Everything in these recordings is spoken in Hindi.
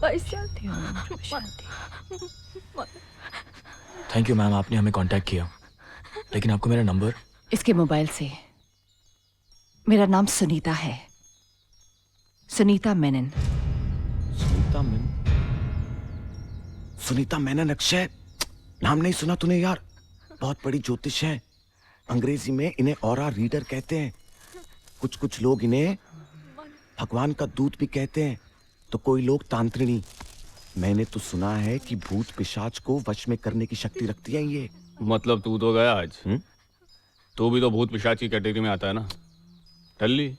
शांति ओम शांति। थैंक यू मैम, आपने हमें कांटेक्ट किया, लेकिन आपको मेरा नंबर? इसके मोबाइल से। मेरा नाम सुनीता है, सुनीता मेनन। सुनीता मेनन? सुनीता मेनन? अक्षय, नाम नहीं सुना तूने यार? बहुत बड़ी ज्योतिष है, अंग्रेजी में इन्हें ऑरा रीडर कहते हैं। कुछ कुछ लोग इन्हें भगवान का दूत भी कहते हैं, तो कोई लोग तांत्रिणी। मैंने तो सुना है कि भूत पिशाच को वश में करने की शक्ति रखती है ये। मतलब तू तो गया आज। तू भी तो भूत पिशाच की कैटेगरी में आता है ना। टल्ली,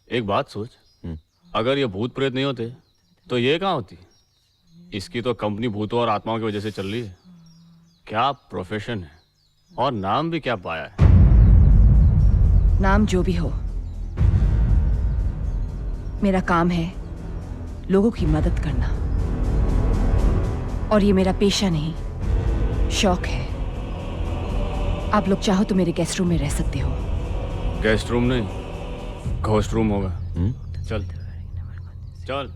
एक बात सोच, अगर ये भूत प्रेत नहीं होते तो ये कहाँ होती? इसकी तो कंपनी भूतों और आत्माओं की वजह से चल रही है। क्या प्रोफेशन है और नाम भी क्या पाया है। नाम जो भी हो, मेरा काम है लोगों की मदद करना, और ये मेरा पेशा नहीं, शौक है। आप लोग चाहो तो मेरे गेस्ट रूम में रह सकते हो। गेस्ट रूम नहीं, घोस्ट रूम होगा। चल चल।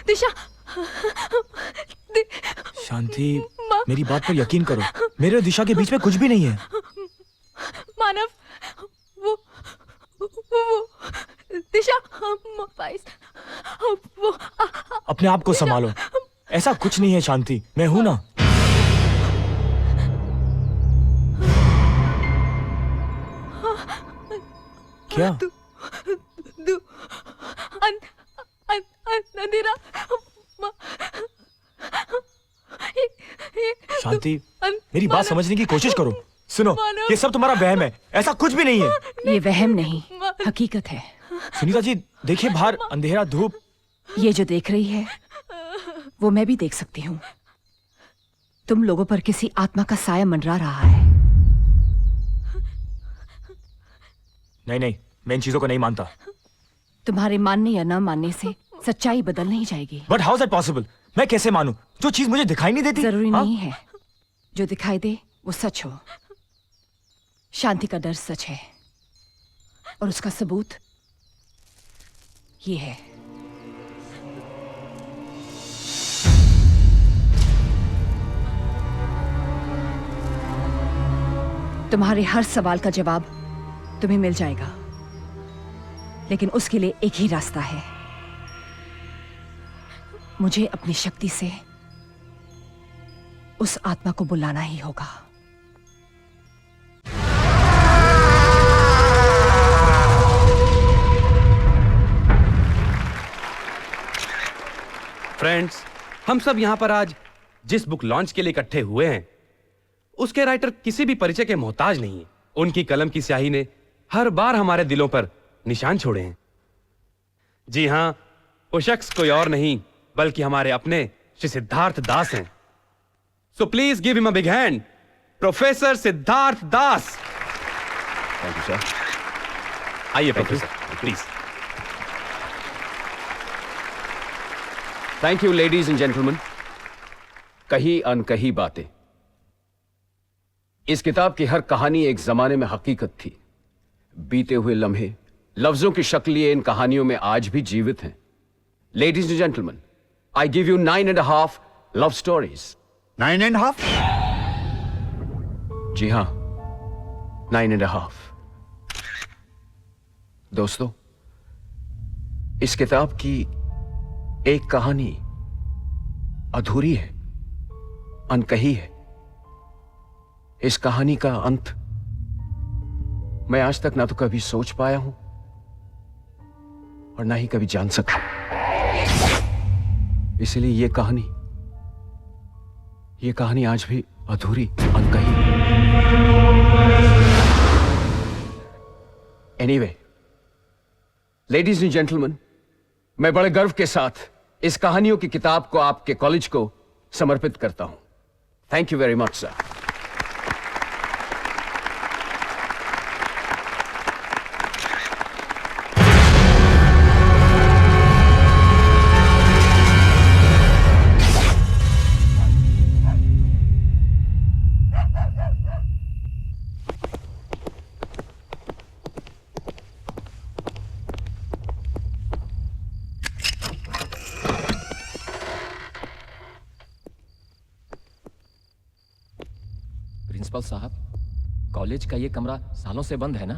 दिशा, शांति, मेरी बात पर यकीन करो, मेरे और दिशा के बीच में कुछ भी नहीं है। मानव, वो दिशा, वो अपने आप को संभालो, ऐसा कुछ नहीं है शांति, मैं हूं ना। क्या? अंधेरा। शांति, मेरी बात समझने की कोशिश करो। सुनो, ये सब तुम्हारा वहम है, ऐसा कुछ भी नहीं है। ये वहम नहीं, हकीकत है। सुनीता जी, देखिए बाहर अंधेरा, धूप। ये जो देख रही है वो मैं भी देख सकती हूँ। तुम लोगों पर किसी आत्मा का साया मंडरा रहा है। नहीं नहीं, मैं इन चीजों को नहीं मानता। तुम्हारे मानने या न मानने से सच्चाई बदल नहीं जाएगी। But how is that possible? मैं कैसे मानूं जो चीज मुझे दिखाई नहीं देती? जरूरी नहीं है जो दिखाई दे वो सच हो। शांति का डर सच है, और उसका सबूत ये है। तुम्हारे हर सवाल का जवाब तुम्हें मिल जाएगा, लेकिन उसके लिए एक ही रास्ता है। मुझे अपनी शक्ति से उस आत्मा को बुलाना ही होगा। फ्रेंड्स, हम सब यहां पर आज जिस बुक लॉन्च के लिए इकट्ठे हुए हैं, उसके राइटर किसी भी परिचय के मोहताज नहीं है। उनकी कलम की स्याही ने हर बार हमारे दिलों पर निशान छोड़े हैं। जी हां, वो शख्स कोई और नहीं बल्कि हमारे अपने श्री सिद्धार्थ दास हैं। So please give him a big hand, professor Siddharth Das. Thank you sir. आइए professor, please. Thank you ladies and gentleman. कही अनकही बातें। इस किताब की हर कहानी एक जमाने में हकीकत थी। बीते हुए लम्हे लफ्जों की शक्ल लिए इन कहानियों में आज भी जीवित हैं। Ladies and gentleman, I give you 9.5 love stories. 9.5? जी हां, 9.5। दोस्तों, इस किताब की एक कहानी अधूरी है, अनकही है। इस कहानी का अंत मैं आज तक ना तो कभी सोच पाया हूं और ना ही कभी जान सका। इसलिए ये कहानी आज भी अधूरी, अनकही। एनीवे, लेडीज एंड जेंटलमैन, मैं बड़े गर्व के साथ इस कहानियों की किताब को आपके कॉलेज को समर्पित करता हूं। Thank you very much sir. Principal साहब, कॉलेज का ये कमरा सालों से बंद है ना?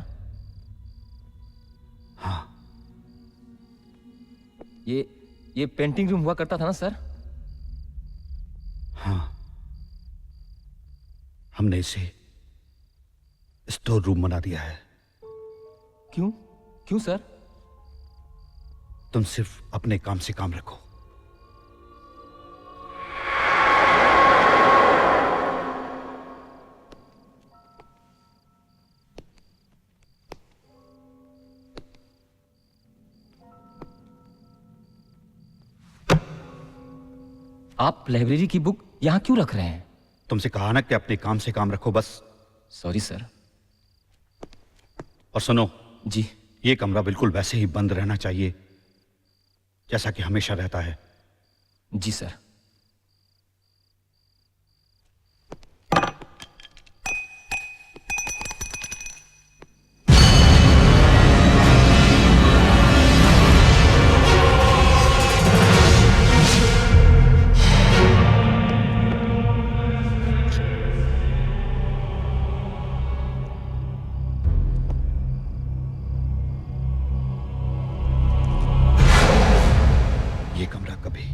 हाँ। ये पेंटिंग रूम हुआ करता था ना सर? हाँ, हमने इसे स्टोर रूम बना दिया है। क्यों सर? तुम सिर्फ अपने काम से काम रखो। आप लाइब्रेरी की बुक यहां क्यों रख रहे हैं? तुमसे कहा ना कि अपने काम से काम रखो, बस। Sorry sir. और सुनो जी। ये कमरा बिल्कुल वैसे ही बंद रहना चाहिए जैसा कि हमेशा रहता है। जी सर। ये कमरा कभी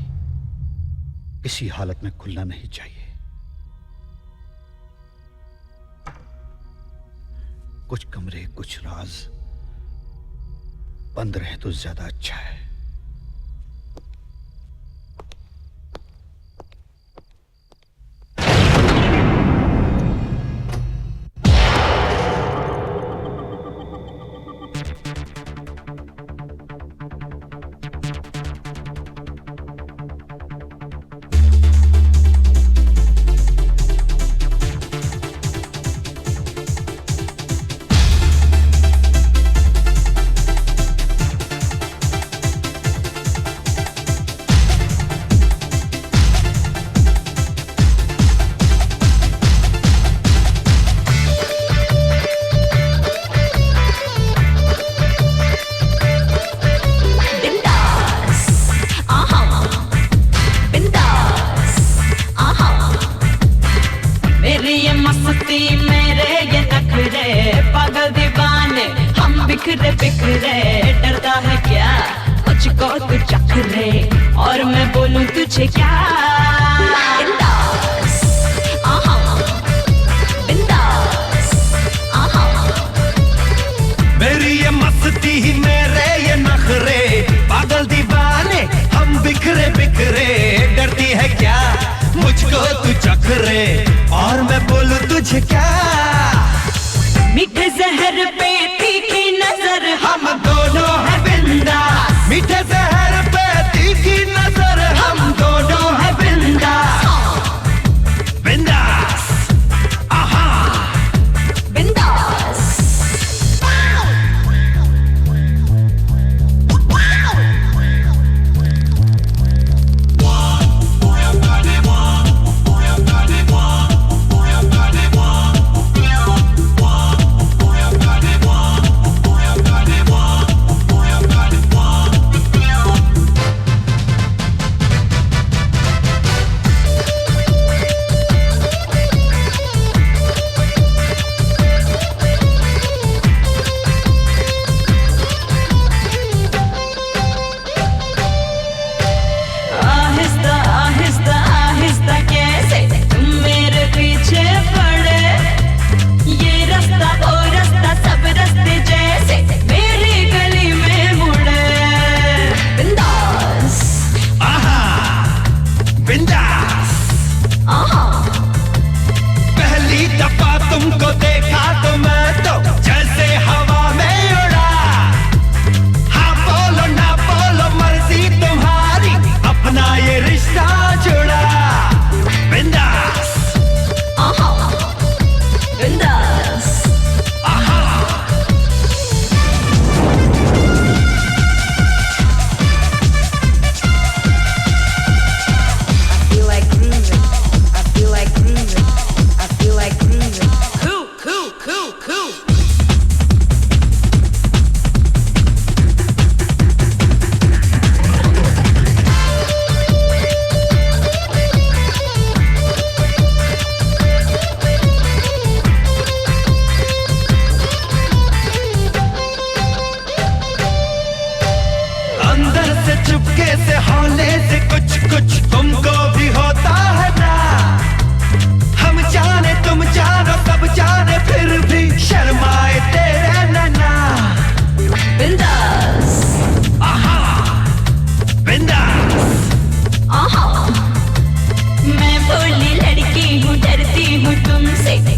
किसी हालत में खुलना नहीं चाहिए। कुछ कमरे, कुछ राज बंद रहे तो ज्यादा अच्छा है। बिखरे बिखरे डरता है क्या मुझको तू चख ले और मैं बोलूं तुझे क्या। बिंदास आहा बिंदास आहा। मेरी ये मस्ती ही मेरे ये नखरे पागल दीवाने हम बिखरे बिखरे डरती है क्या मुझको तू चख ले और मैं बोलूं तुझे क्या। मीठे जहर पे तीखी नजर हम दोनों है बिंदास मीठे जहर पे तीखी नजर हम दोनों है बिंदास बिंदास आहा बिंदास।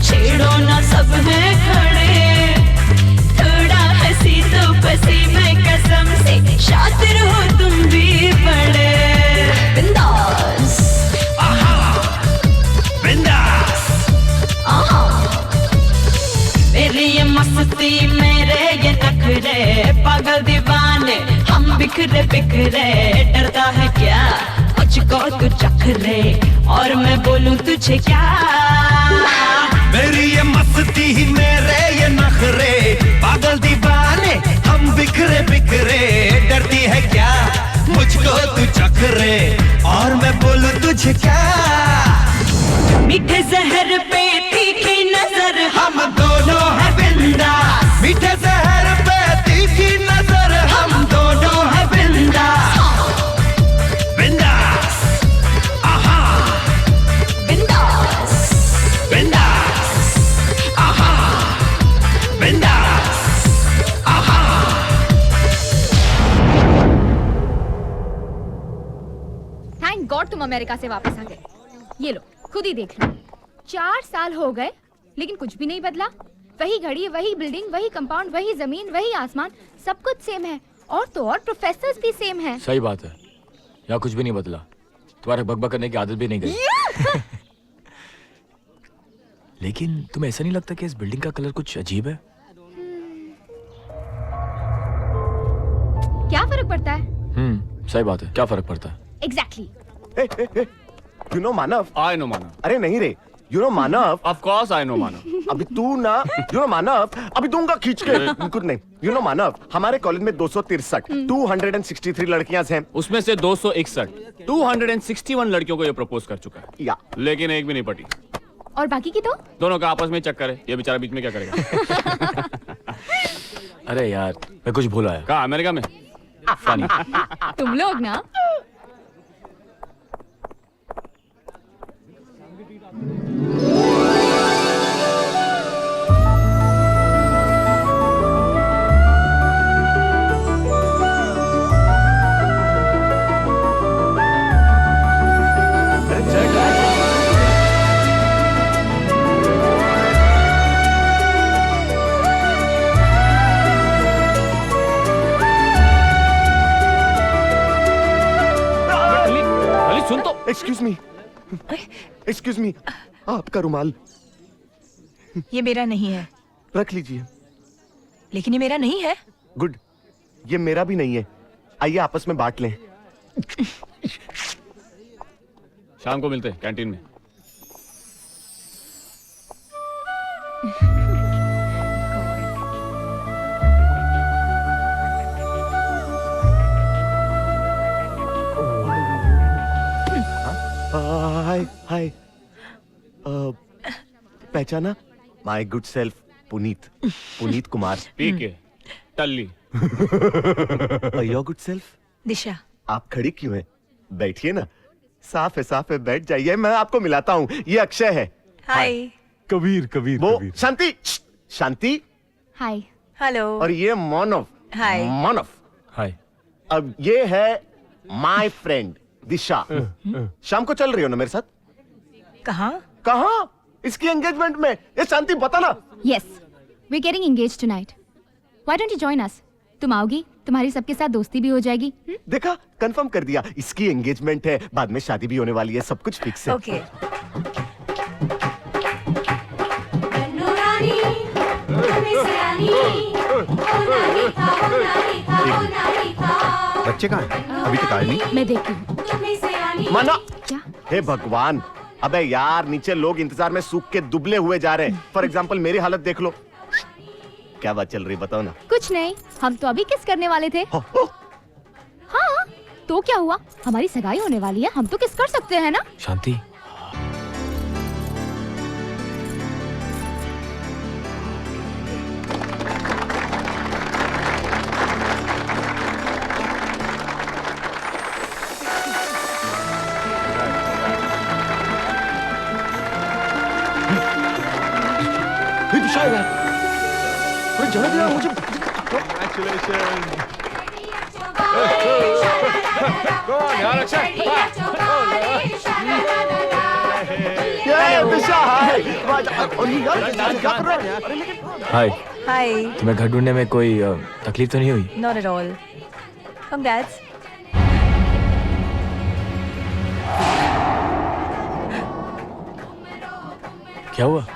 छेड़ो ना सब है खड़े, थोड़ा हंसी तो फंसी मैं कसम से, शातिर हो तुम भी बड़े। बिंदास बिंदास मेरी ये मस्ती मेरे ये नखरे, पागल दीवाने हम बिखरे बिखरे, डरता है क्या मुझको तू चखरे, और मैं बोलूं तुझे क्या। मेरी ये मस्ती मेरे ये नखरे, पागल दीवाने हम बिखरे बिखरे, डरती है क्या मुझको तू चखरे, और मैं बोलूं तुझे क्या। मीठे जहर पे तीखी नजर, हम दोनों है बिंदास, मीठे जहर पे तीखी नजर, हम दोनों है बिंदास। बिंदास आहा बिंदास बिंदास आहा बिंदास आहा। थैंक गॉड तुम अमेरिका से वापस आ गए। ये लो खुद ही देख लो, 4 साल हो गए लेकिन कुछ भी नहीं बदला। वही घड़ी, वही बिल्डिंग, वही कंपाउंड, वही जमीन, वही आसमान, सब कुछ सेम है। और तो और प्रोफेसर्स भी सेम हैं। सही बात है, यहाँ कुछ भी नहीं बदला। तुम्हारे बकबक करने की आदत भी नहीं गई। लेकिन तुम्हें ऐसा नहीं लगता कि इस बिल्डिंग का कलर कुछ अजीब है? क्या फर्क पड़ता है? सही बात है, क्या फर्क पड़ता है? Exactly you know Manav. I know Manav. अरे नहीं रे, you know Manav. Of course I know Manav. अभी तू ना, यू नो मानव, अभी दूंगा खींच के। कुछ नहीं, यू नो मानव, हमारे कॉलेज में 263 लड़कियां हैं। उसमें से 261 लड़कियों को ये प्रपोज कर चुका है, या लेकिन एक भी नहीं पटी। और बाकी की तो दोनों का आपस में चक्कर है, ये बेचारा बीच में क्या करेगा। अरे यार, मैं कुछ भूल आया। कहाँ, अमेरिका में? फनी। तुम लोग ना। सुन तो। एक्सक्यूज मी, आपका रुमाल ये मेरा नहीं है। रख लीजिए। लेकिन ये मेरा नहीं है। गुड, ये मेरा भी नहीं है। आइए आपस में बांट लें। शाम को मिलते हैं कैंटीन में। हाय हाय, पहचाना? My good self Puneet Kumar. P के टल्ली। योर गुड सेल्फ दिशा। आप खड़ी क्यों हैं? बैठिए ना। साफ है, बैठ जाइए, मैं आपको मिलाता हूँ। ये अक्षय है। हाय। कबीर वो शांति। हाय। हेलो। और ये मानव। हाय। मानव। हाय। अब ये है माय फ्रेंड दिशा। शाम को चल रही हो ना मेरे साथ? कहाँ? इसकी एंगेजमेंट में। ये शांति बता ना। Yes, we getting engaged tonight. Why don't you join us? तुम आओगी, तुम्हारी सबके साथ दोस्ती भी हो जाएगी। देखा, कंफर्म कर दिया। इसकी एंगेजमेंट है, बाद में शादी भी होने वाली है, सब कुछ फिक्स है। ओके। बच्चे कहाँ हैं? अभी तक आए नहीं। मैं देखती हूँ। माना। क्या? हे भगवान, अबे यार, नीचे लोग इंतजार में सूख के दुबले हुए जा रहे हैं। फॉर एग्जाम्पल मेरी हालत देख लो। क्या बात चल रही, बताओ ना। कुछ नहीं, हम तो अभी किस करने वाले थे। हाँ, तो क्या हुआ? हमारी सगाई होने वाली है, हम तो किस कर सकते हैं ना। शांति, मुझे दिशा, हाय, हाय। तुम्हें घर ढूंढने में कोई तकलीफ तो नहीं हुई? Not at all. कंग्रेट्स। क्या हुआ?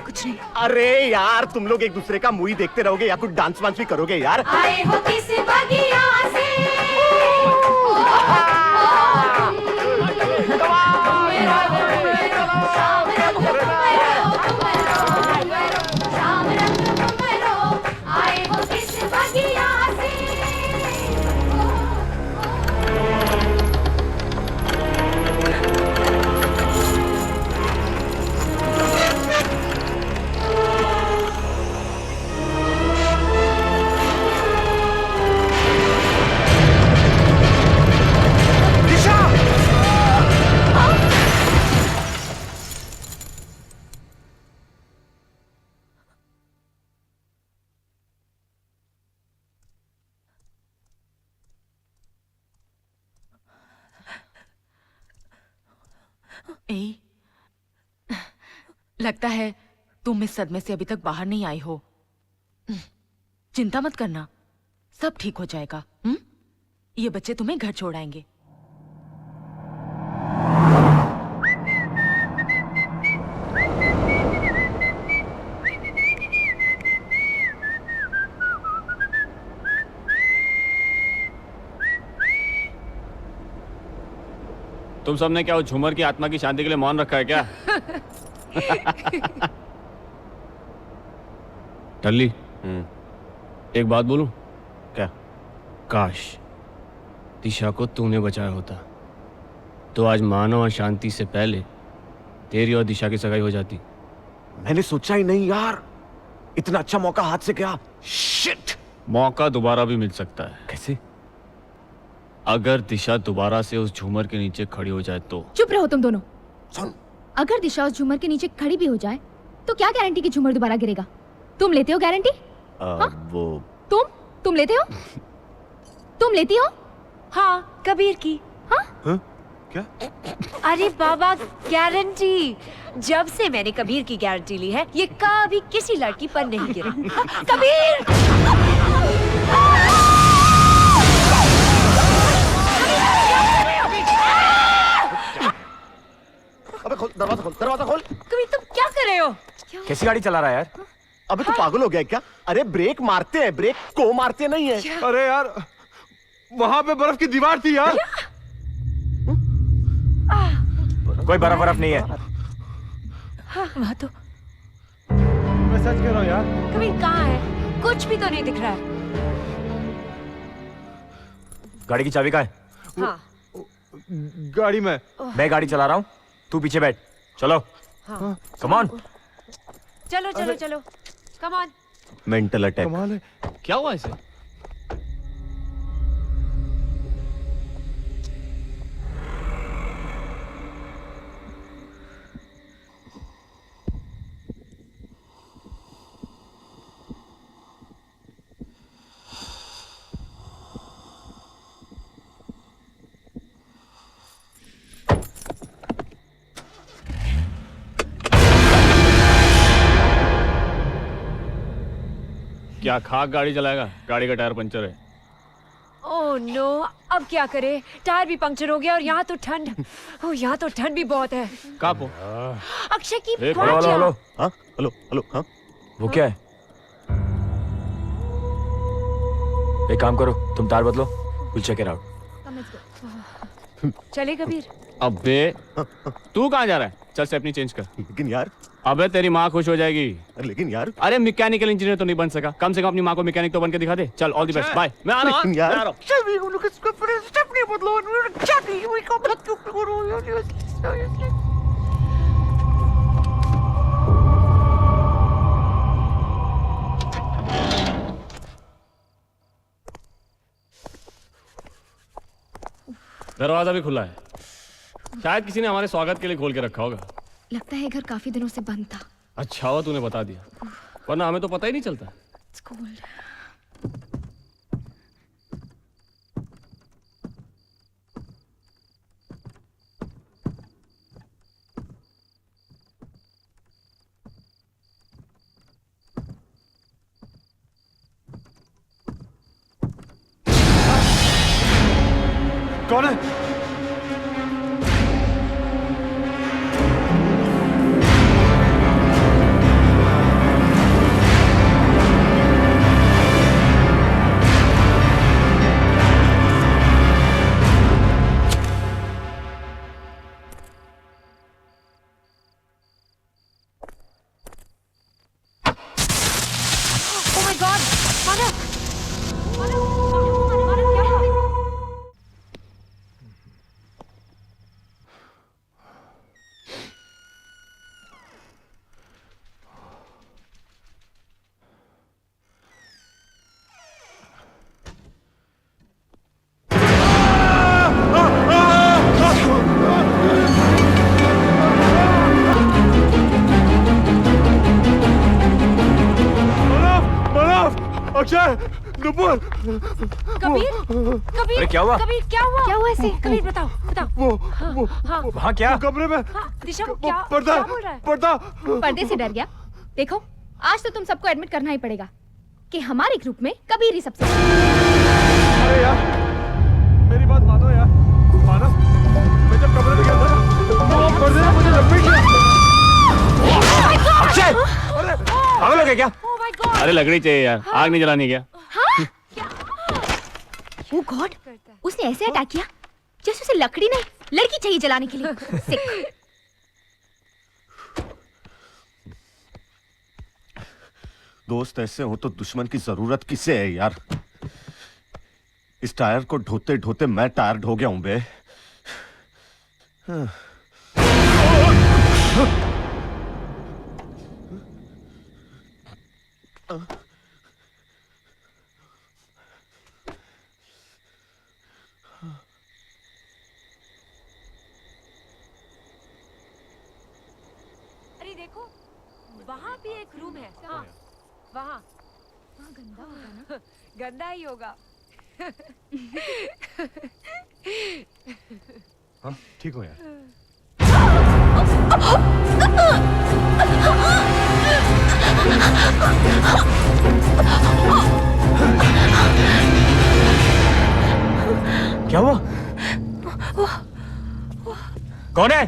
कुछ नहीं। अरे यार तुम लोग एक दूसरे का मूवी देखते रहोगे या कुछ डांस वांस भी करोगे यार? आए हो किस बगिया से आए हो किस बगिया से ए, लगता है तुम इस सदमे से अभी तक बाहर नहीं आई हो। चिंता मत करना, सब ठीक हो जाएगा। ये बच्चे तुम्हें घर छोड़ आएंगे। तुम सबने क्या उस झूमर की आत्मा की शांति के लिए मौन रखा है क्या? टल्ली, एक बात बोलूं? क्या? काश दिशा को तूने बचाया होता तो आज मानव और शांति से पहले तेरी और दिशा की सगाई हो जाती। मैंने सोचा ही नहीं यार, इतना अच्छा मौका हाथ से गया। शिट! मौका दोबारा भी मिल सकता है। कैसे? अगर दिशा दोबारा से उस झूमर के नीचे खड़ी हो जाए तो। चुप रहो तुम दोनों। सुन, अगर दिशा उस झूमर के नीचे खड़ी भी हो जाए तो क्या गारंटी कि झूमर दोबारा गिरेगा? तुम लेते हो गारंटी? वो तुम लेते हो? तुम लेती हो? हाँ, कबीर की। हाँ? क्या? अरे बाबा, गारंटी। जब से मैंने कबीर की गारंटी ली है, ये कभी किसी लड़की पर नहीं गिरा। कबीर! अबे खोल, दरवाजा खोल, दरवाजा खोल। कबीर, तुम क्या कर रहे हो? कैसी गाड़ी चला रहा है यार? अबे तू पागल हो गया क्या? अरे ब्रेक मारते हैं, ब्रेक को मारते नहीं है। अरे यार, वहां पे बर्फ की दीवार थी यार। कोई बर्फ नहीं है। वहाँ तो मैं सच कह रहा हूँ यार। कबीर कहाँ है? कुछ भी तो नहीं दिख रहा है। गाड़ी की चाबी कहाँ है? हाँ। गाड़ी में। मैं गाड़ी चला रहा हूँ, तू पीछे बैठ। चलो। हाँ। Come on. चलो चलो चलो, कम ऑन। Mental attack. कमाल है। क्या हुआ इसे? क्या खाक गाड़ी चलाएगा? गाड़ी का टायर पंचर है। ओह नो, अब क्या करे? टायर भी पंक्चर हो गया और यहाँ तो ठंड। ओह, यहाँ तो ठंड भी बहुत है। कापो। अक्षय की हेलो प्राच्या। हेलो। हाँ? Hello hello. हाँ? वो क्या है? एक काम करो, तुम तार बदलो, विल चेक इट आउट। चले कबीर। अबे तू कहाँ जा रहा है? चल से अपनी चेंज कर। लेकिन यार। अबे तेरी माँ खुश हो जाएगी। लेकिन यार। अरे मैकेनिकल इंजीनियर तो नहीं बन सका, कम से कम अपनी माँ को मैकेनिक तो बन के दिखा दे। चल, ऑल द बेस्ट, बाय। मैं आ रहा हूँ। यार। मैं आ रहा हूँ। दरवाजा भी खुला है, शायद किसी ने हमारे स्वागत के लिए खोल के रखा होगा। लगता है घर काफी दिनों से बंद था। अच्छा हुआ तूने बता दिया, वरना हमें तो पता ही नहीं चलता। It's cold. कौन है? Oh my God! मानव! मानव! मानव क्या है? अक्षय, नुपुर। कबीर! कबीर! अरे क्या हुआ? कबीर क्या हुआ? क्या हुआ ऐसे? कबीर बताओ, बताओ। हाँ, वहाँ क्या? कमरे में हाँ, दिशा क्या पर्दा, क्या बोल रहा है? पर्दा। पर्दे से डर गया? देखो, आज तो तुम सबको एडमिट करना ही पड़ेगा कि हमारे ग्रुप में कबीर ही सबसे अरे यार, मेरी बात मानो यार। मानव, मैं जब कमरे में गया था तो पर्दे ने मुझे लपेट लिया। अक्षय, पागल हो गया क्या? अरे लकड़ी चाहिए यार, आग नहीं जलानी क्या? ओह गॉड, उसने ऐसे अटैक किया जैसे उसे लकड़ी नहीं लड़की चाहिए जलाने के लिए। सिक। दोस्त ऐसे हो तो दुश्मन की जरूरत किसे है यार? इस टायर को ढोते ढोते मैं टायर्ड हो गया हूं बे। अरे देखो, वहाँ भी एक रूम है। हाँ, वहाँ गंदा होगा ना? गंदा ही होगा। हाँ, ठीक हो यार। क्या हुआ? कौन है?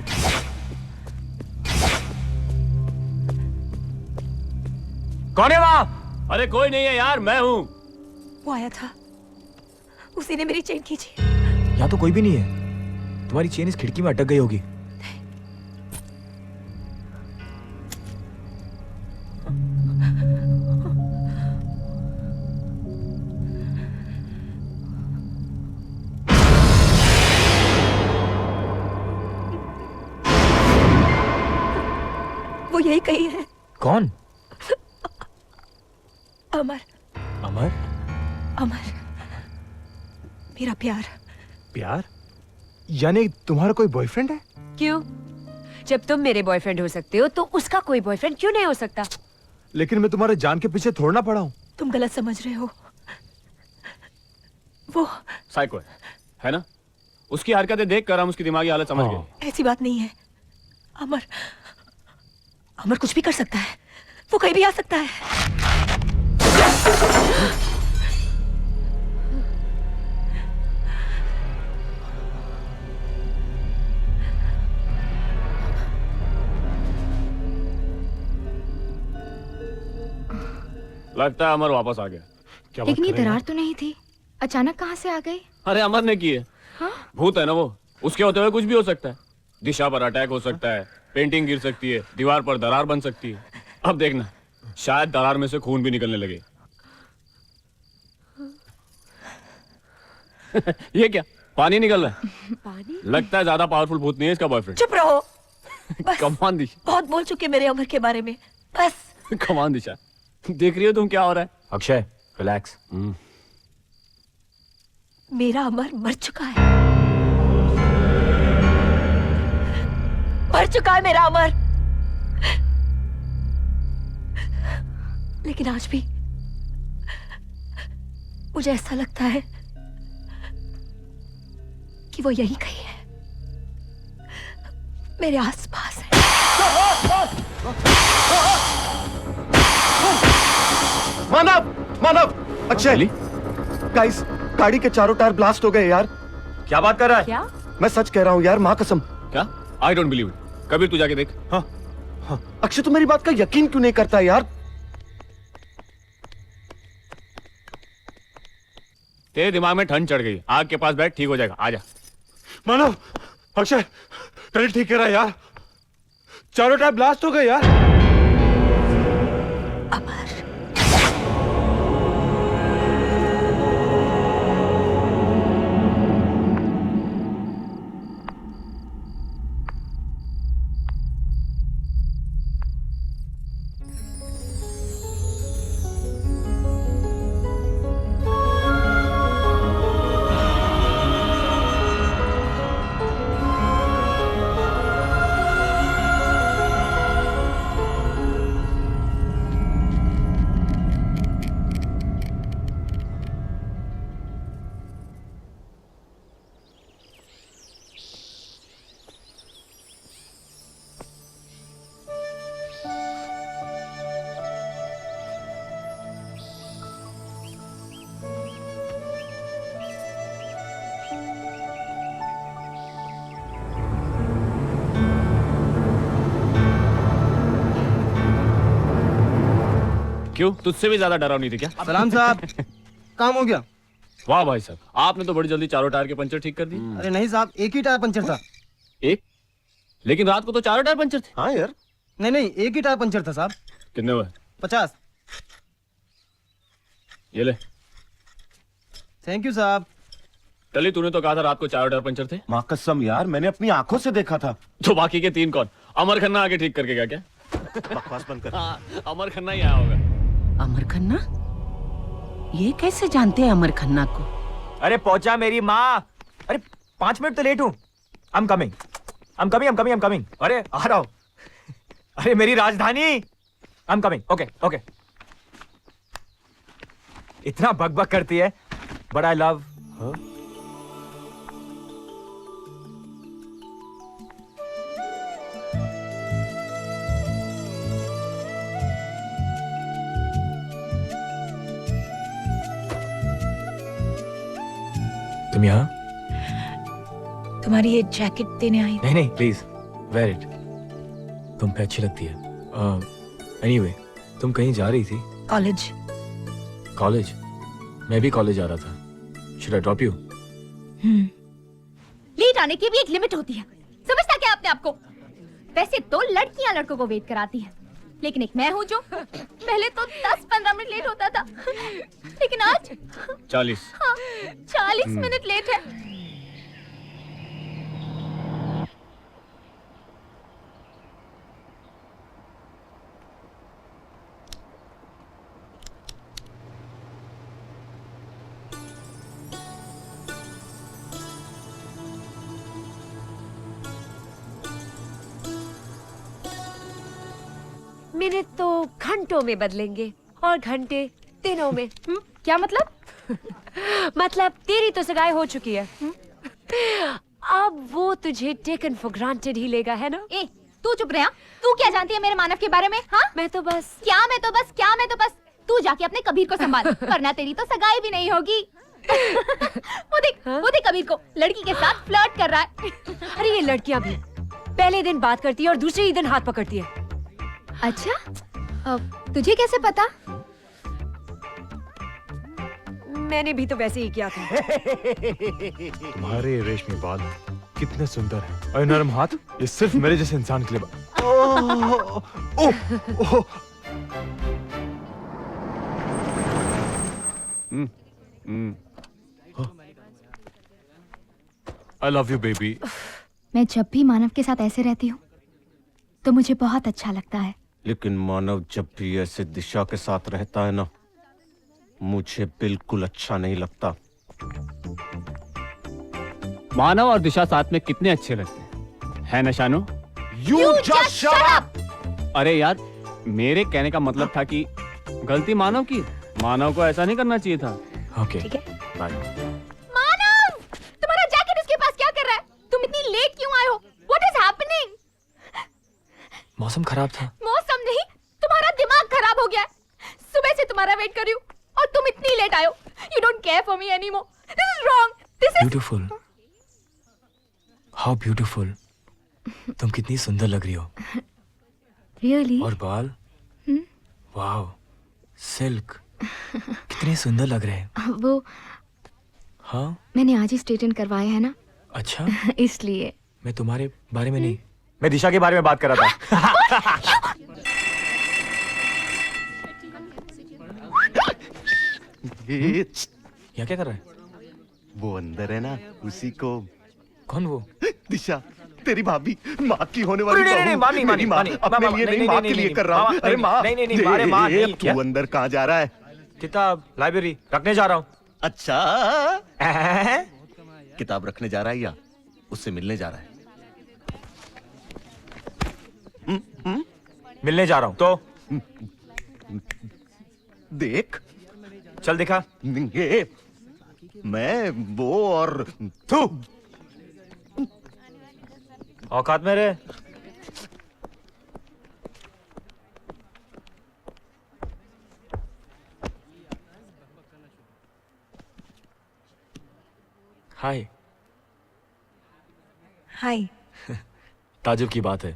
कौन है वहां? अरे कोई नहीं है यार, मैं हूँ। वो आया था, उसी ने मेरी चेन खींची। यहाँ तो कोई भी नहीं है। तुम्हारी चेन इस खिड़की में अटक गई होगी। वो यही कही है। कौन? अमर। अमर? अमर, मेरा प्यार। प्यार? यानी तुम्हारा कोई बॉयफ्रेंड है? क्यों? जब तुम मेरे बॉयफ्रेंड हो सकते हो तो उसका कोई बॉयफ्रेंड क्यों नहीं हो सकता? लेकिन मैं तुम्हारे जान के पीछे थोड़ा ना पड़ा हूँ। तुम गलत समझ रहे हो। वो साइको है ना? उसकी हरकतें देखकर हम उसकी दिमागी हालत समझ गए। ऐसी बात नहीं है। अमर, अमर कुछ भी कर सकता है। वो कहीं भी आ सकता है। लगता है अमर वापस आ गया। क्या लेकिन ये दरार तो नहीं थी, अचानक कहाँ से आ गई? अरे अमर ने की है। हाँ? भूत है ना वो, उसके होते हुए कुछ भी हो सकता है। दिशा पर अटैक हो सकता है, पेंटिंग गिर सकती है, दीवार पर दरार बन सकती है। अब देखना, शायद दरार में से खून भी निकलने लगे। ये क्या, पानी निकल रहा है? पानी? लगता है ज्यादा पावरफुल भूत नहीं है इसका बॉयफ्रेंड। चुप रहो। कमान दिशा, बहुत बोल चुके मेरे अमर के बारे में। बस। कमान दिशा, देख रही हो तुम क्या हो रहा है? अक्षय, रिलैक्स। मेरा अमर मर चुका है। मर चुका है मेरा अमर। लेकिन आज भी मुझे ऐसा लगता है कि वो यही कहीं है, मेरे आसपास है। मानव, मानव, अक्षय, गाइस, गाड़ी के चारों टायर ब्लास्ट हो गए यार। क्या बात कर रहा है? क्या? मैं सच कह रहा हूँ यार, माँ कसम। क्या? I don't believe it. Kabir तू जाके देख। हाँ हाँ, अक्षय तू मेरी बात का यकीन क्यों नहीं करता यार? तेरे दिमाग में ठंड चढ़ गई, आग के पास बैठ, ठीक हो जाएगा, आजा। मानव, अक्षय टनल ठीक करा यार, चारों टायर ब्लास्ट हो गए यार। क्यों, तुझसे भी ज्यादा डरावनी थी क्या? सलाम साहब, काम हो गया। वाह भाई साहब, आपने तो बड़ी जल्दी चारों टायर के पंचर ठीक कर दिए। अरे नहीं साहब, एक ही टायर पंचर था। एक? लेकिन रात को तो चारों टायर पंचर थे। हाँ यार। नहीं, एक ही टायर पंचर था साहब। कितने हुए? 50। ये ले। थैंक यू साहब। टली, तूने तो कहा था रात को चारों टायर पंचर थे। माँ कसम यार, मैंने अपनी आंखों से देखा था। तो बाकी के 3 कौन? अमर खन्ना आके ठीक करके गया क्या? बकवास बंद कर। हाँ, अमर खन्ना ही आया होगा। अमर खन्ना? ये कैसे जानते हैं अमर खन्ना को? अरे पहुंचा मेरी माँ। अरे 5 मिनट तो लेट हूँ। I'm coming. अरे आ रहा हूँ। अरे मेरी राजधानी। I'm coming. Okay. इतना बकबक करती है, but I love her. तुम यहाँ? तुम्हारी ये जैकेट देने आई। नहीं प्लीज वेयर इट, तुम पे अच्छी लगती है। एनीवे, तुम कहीं जा रही थी? कॉलेज? मैं भी कॉलेज जा रहा था। Should I drop you? Late आने की भी एक लिमिट होती है, समझता क्या अपने आप को? वैसे तो लड़कियां लड़कों को वेट कराती हैं, लेकिन एक मैं हूँ जो पहले तो 10-15 मिनट लेट होता था, लेकिन आज 40। हाँ, 40 मिनट लेट है। मिनट तो घंटों में बदलेंगे और घंटे दिनों में। क्या मतलब? मतलब तेरी तो सगाई हो चुकी है, अब वो तुझे टेकन फॉर ग्रांटेड ही लेगा, है ना? ए, तू चुप रहा। तू क्या जानती है मेरे मानव के बारे में? हाँ, मैं तो बस तू जाके अपने कबीर को संभाल, वरना तेरी तो सगाई भी नहीं होगी। वो देख कबीर को लड़की के साथ फ्लर्ट कर रहा है। अरे ये लड़कियां भी पहले दिन बात करती है और दूसरे ही दिन हाथ पकड़ती है। अच्छा, तुझे कैसे पता? मैंने भी तो वैसे ही किया था। तुम्हारे रेशमी बाल कितने सुंदर हैं और नरम हाथ, ये सिर्फ मेरे जैसे इंसान के लिए। I love you, baby. मैं जब भी मानव के साथ ऐसे रहती हूँ तो मुझे बहुत अच्छा लगता है। लेकिन मानव जब भी ऐसे दिशा के साथ रहता है ना, मुझे बिल्कुल अच्छा नहीं लगता। मानव और दिशा साथ में कितने अच्छे लगते हैं, है ना Shanu? You just shut up! अरे यार, मेरे कहने का मतलब था कि गलती मानव की, मानव को ऐसा नहीं करना चाहिए था। ओके, ठीक है। बाय। मानव, तुम्हारा जैकेट इसके पास क्या कर रहा है? तुम इतनी लेट क्यों आए हो? What is happening? मौसम खराब था। मौसम नहीं, तुम्हारा दिमाग खराब हो गया है। सुबह से तुम्हारा वेट कर रही हूँ और तुम इतनी लेट आए हो। You don't care for me anymore. This is wrong. This is Beautiful. How beautiful, तुम कितनी सुंदर लग रही हो। रियली? और बाल, वाओ, सिल्क, कितने सुंदर लग रहे हैं। वो हाँ, मैंने आज ही स्ट्रेटन करवाया है ना, अच्छा। इसलिए। मैं तुम्हारे बारे में नहीं, मैं दिशा के बारे में बात कर रहा था। यहाँ क्या कर रहा है? वो अंदर है ना, उसी को। कौन वो? दिशा, तेरी भाभी, माँ की होने वाली नहीं, नहीं, नहीं, माँ नहीं, माँ मेरी नहीं, माँ, माँ नहीं, अपने माँ, लिए नहीं, नहीं, माँ नहीं, के लिए नहीं, कर रहा हूँ। माँ, अरे माँ, नहीं, नहीं, माँ, माँ नहीं, क्या? तू अंदर कहाँ जा रहा है? किताब लाइब्रेरी रखने जा रहा हूँ। अच्छा, किताब रखने जा रहा है या उससे मिलने जा रहा है? मिलने जा रहा हूँ तो देख, चल दिखा। ये मैं वो और तू औकात में रहे। हाय। हाय। ताजुब की बात है,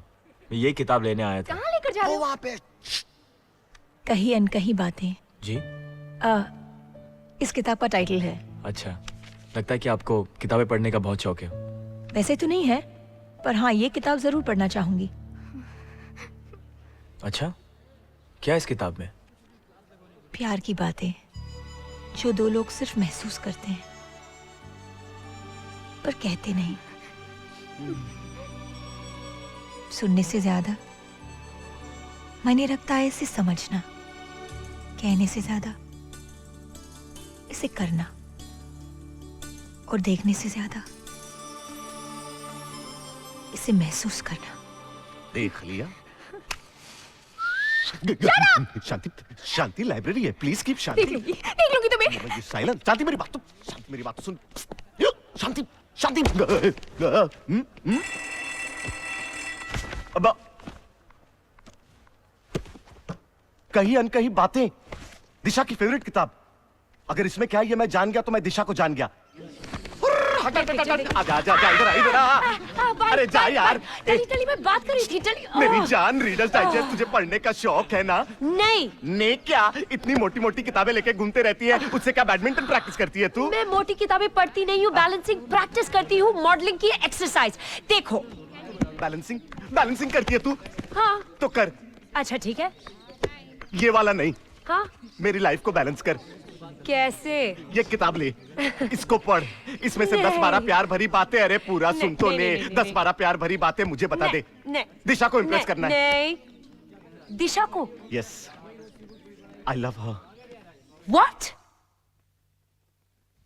मैं ये किताब लेने आया था। कहाँ लेकर जा रहे हो? वहाँ पे कहीं अनकहीं बातें। जी? इस किताब का टाइटल है। अच्छा, लगता है कि आपको किताबें पढ़ने का बहुत शौक है। वैसे तो नहीं है, पर हाँ ये किताब जरूर पढ़ना चाहूंगी। अच्छा, क्या है इस किताब में? प्यार की बातें जो दो लोग सिर्फ महसूस करते हैं पर कहते नहीं। सुनने से ज्यादा मायने रखता है इसे समझना, कहने से ज्यादा इसे करना, और देखने से ज्यादा इसे महसूस करना। देख लिया? शांति, शांति, लाइब्रेरी है, प्लीज कीप शांति। देख लूंगी तुम्हें। साइलेंस। शांति, मेरी बात तो, शांति, मेरी बात तो सुन। शांति, शांति। अब कहीं अनकहीं बातें, दिशा की फेवरेट किताब। अगर इसमें क्या है ये मैं जान गया तो मैं दिशा को जान गया। आजा, आजा, इधर आ, इधर आ। अरे जा यार। टली मैं बात कर रही थी। मेरी जान, रीडर्स डाइजेस्ट तुझे पढ़ने का शौक है ना? नहीं। ने क्या, इतनी मोटी मोटी किताबें लेके घूमते रहती है, उससे क्या बैडमिंटन प्रैक्टिस करती है तू? मैं मोटी किताबें पढ़ती नहीं हूँ, बैलेंसिंग प्रैक्टिस करती हूँ, मॉडलिंग की एक्सरसाइज। देखो। बैलेंसिंग, बैलेंसिंग करती है तू? हाँ। तो कर। अच्छा ठीक है। ये वाला नहीं। हाँ। मेरी लाइफ को बैलेंस कर। कैसे? ये किताब ले, इसको पढ़। इसमें से 10-12 प्यार भरी बातें, अरे पूरा सुन तो ले। 10-12 प्यार भरी बातें मुझे बता दे। दिशा को इम्प्रेस करना है। नहीं। दिशा को? Yes, I love her. What?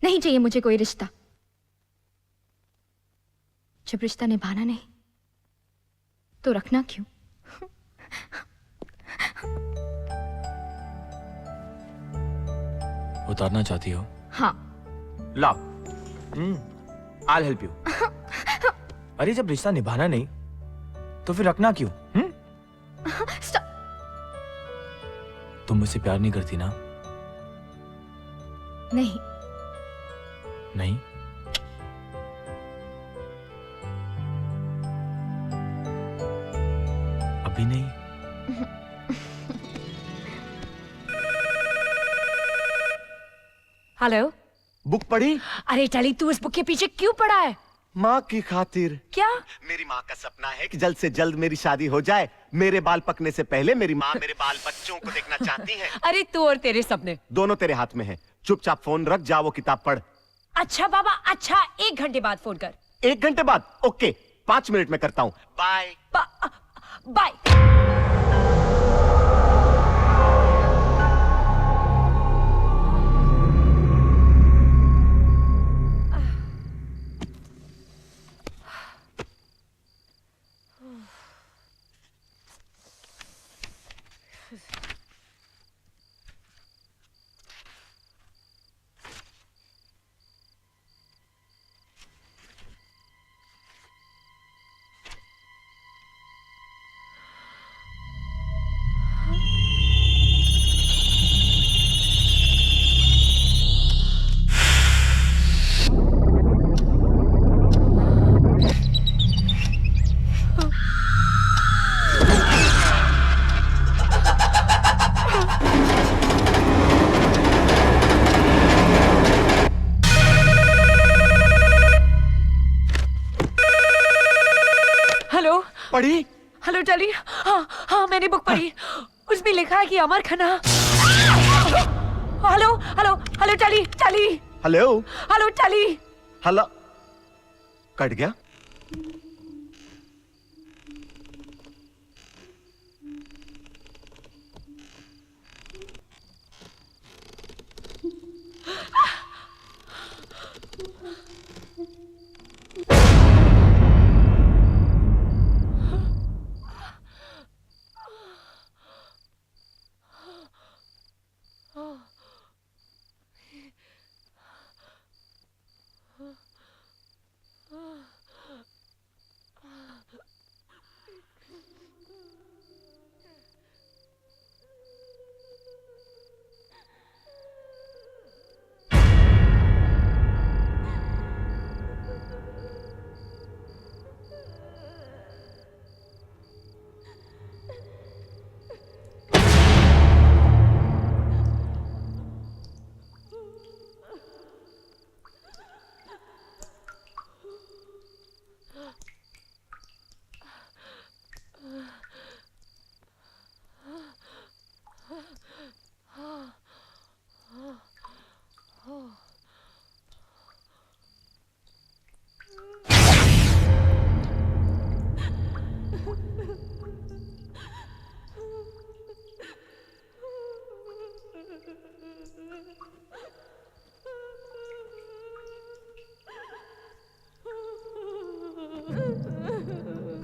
नहीं चाहिए मुझे कोई रिश्ता। जब रिश्ता निभाना नहीं तो रखना क्यों? उतारना चाहती हो? हाँ। लाओ, I'll help you। अरे जब रिश्ता निभाना नहीं तो फिर रखना क्यों? तुम मुझसे प्यार नहीं करती ना? नहीं। नहीं? अभी नहीं? हेलो। बुक पढ़ी? अरे टली तू इस बुक के पीछे क्यों पड़ा है? माँ की खातिर। क्या? मेरी माँ का सपना है कि जल्द से जल्द मेरी शादी हो जाए। मेरे बाल पकने से पहले मेरी माँ मेरे बाल बच्चों को देखना चाहती है। अरे तू और तेरे सपने दोनों तेरे हाथ में है। चुपचाप फोन रख, जा वो किताब पढ़। अच्छा बाबा, अच्छा 1 घंटे बाद फोन कर। 1 घंटे बाद? ओके, 5 मिनट में करता हूँ। बाय। बाय। हेलो पढ़ी? हेलो टली। हाँ हाँ मैंने बुक पढ़ी। उसमें लिखा है कि अमर खन्ना। हेलो हेलो हेलो टली टली। हेलो हेलो टली। हेलो। कट गया?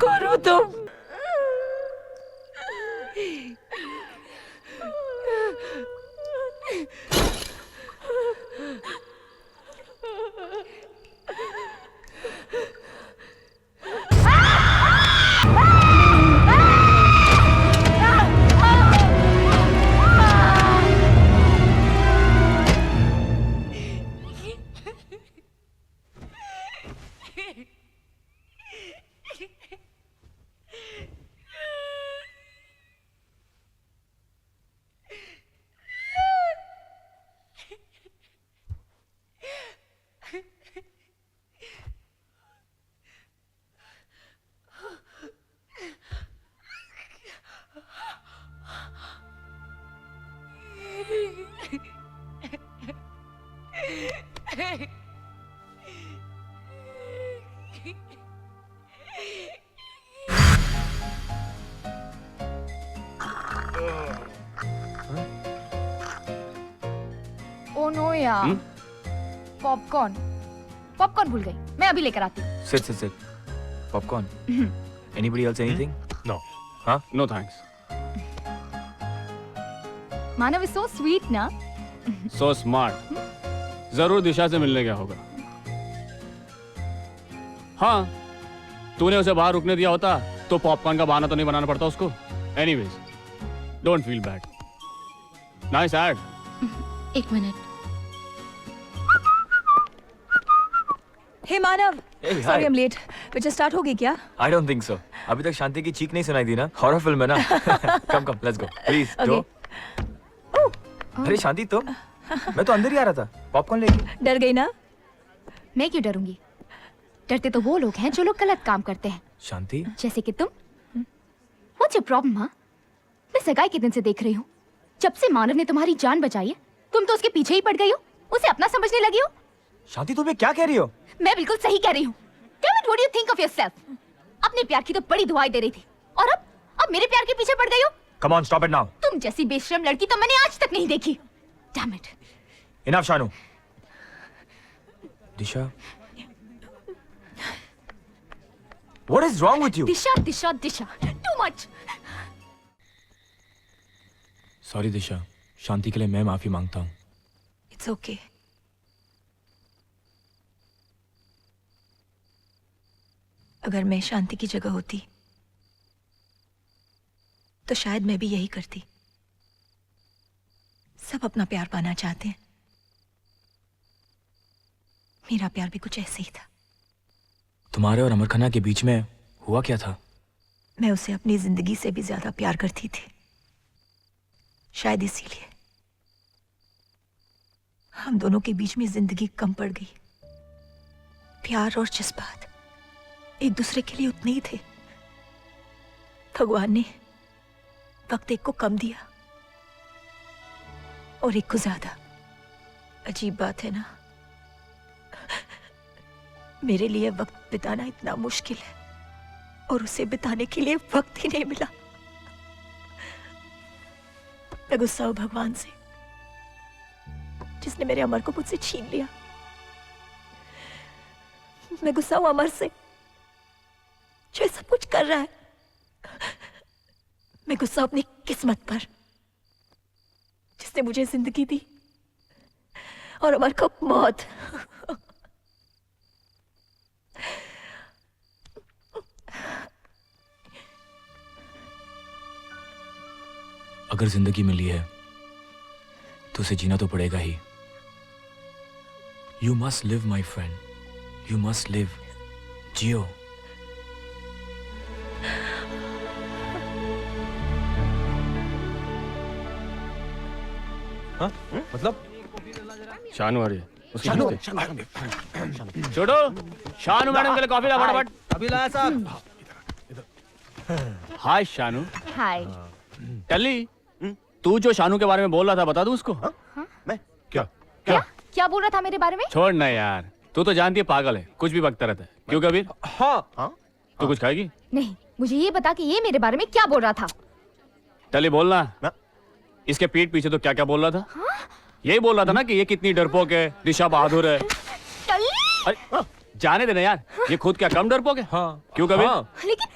कौन हो तुम? ओ नो यार, पॉपकॉर्न पॉपकॉर्न भूल गई। मैं अभी लेकर आती हूँ। Sit, sit, sit. Popcorn. Anybody else anything? No. Huh? No thanks. Manav is so sweet ना। So smart. जरूर दिशा से मिलने गया होगा। हाँ, तूने उसे बाहर रुकने दिया होता तो पॉपकॉर्न का बहाना तो नहीं बनाना पड़ता उसको। Anyways, don't feel bad. Nice ad. एक minute. Hey Manav, Hey, hi. Sorry I am late. Picture start होगी क्या? I don't think so. अभी तक शांति की चीख नहीं सुनाई दी ना? हॉरर फिल्म है ना? Come, come, let's go. Please, Okay. go. अरे शांति तुम? मैं तो अंदर ही आ रहा था। पॉपकॉर्न लेके। डर गई ना? मैं क्यों डरूंगी? डरते तो वो लोग हैं जो लोग गलत काम करते हैं, शांति? जैसे कि तुम। What's your problem, हाँ? मैं सगाई के दिन से देख रही हूँ। जब से मानव ने तुम्हारी जान बचाई है, तुम तो उसके पीछे ही पड़ गई हो, उसे अपना समझने लगी हो। शांति तुम ये क्या कह रही हो? मैं बिल्कुल सही कह रही हूँ। Damn it, what do you think of yourself? अपने प्यार की तो बड़ी दुआएं दे रही थी, और अब मेरे प्यार के पीछे पड़ गई हो। Come on, stop it now. तुम जैसी बेशरम लड़की तो मैंने आज तक नहीं देखी। Damn it. Enough, Shanu. Disha? What is wrong with you? Disha Disha Disha, too much. Sorry दिशा, शांति के लिए मैं माफी मांगता हूँ। It's okay. अगर मैं शांति की जगह होती तो शायद मैं भी यही करती। सब अपना प्यार पाना चाहते हैं, मेरा प्यार भी कुछ ऐसे ही था। तुम्हारे और अमर खन्ना के बीच में हुआ क्या था? मैं उसे अपनी जिंदगी से भी ज्यादा प्यार करती थी, शायद इसीलिए हम दोनों के बीच में जिंदगी कम पड़ गई। प्यार और जज्बात एक दूसरे के लिए उतने ही थे भगवान ने वक्त एक को कम दिया और एक को ज्यादा। अजीब बात है ना, मेरे लिए वक्त बिताना इतना मुश्किल है और उसे बिताने के लिए वक्त ही नहीं मिला। मैं गुस्सा हूं भगवान से, जिसने मेरे अमर को मुझसे छीन लिया। मैं गुस्सा हूं अमर से, जो सब कुछ कर रहा है। मैं गुस्सा हूं अपनी किस्मत पर, जिसने मुझे जिंदगी दी और अमर को मौत। अगर जिंदगी मिली है तो उसे जीना तो पड़ेगा ही। You must live my friend, you must live. जियो। हाँ? मतलब शानू आ रही है। छोड़ो, शानू मैडम के लिए कॉफी ला फटाफट। अभी लाया साहब। हाय शानू। हाय। टल्ली, तू जो शानू के बारे में बोल रहा था बता दूं उसको? मैं क्या बोल रहा था मेरे बारे में? छोड़ ना यार, तू तो जानती है पागल है, कुछ भी बकता रहता है। क्यों कबीर? हाँ। तू कुछ खाएगी? नहीं, मुझे ये बता कि ये मेरे बारे में क्या बोल रहा था। टल्ली बोलना, इसके पीठ पीछे तो क्या क्या बोल रहा था? यही बोल रहा था ना कि ये कितनी डरपोक है, दिशा बहादुर है। अरे जाने देना यार, ये खुद क्या कम डरपोक है? हाँ। क्यों कबीर?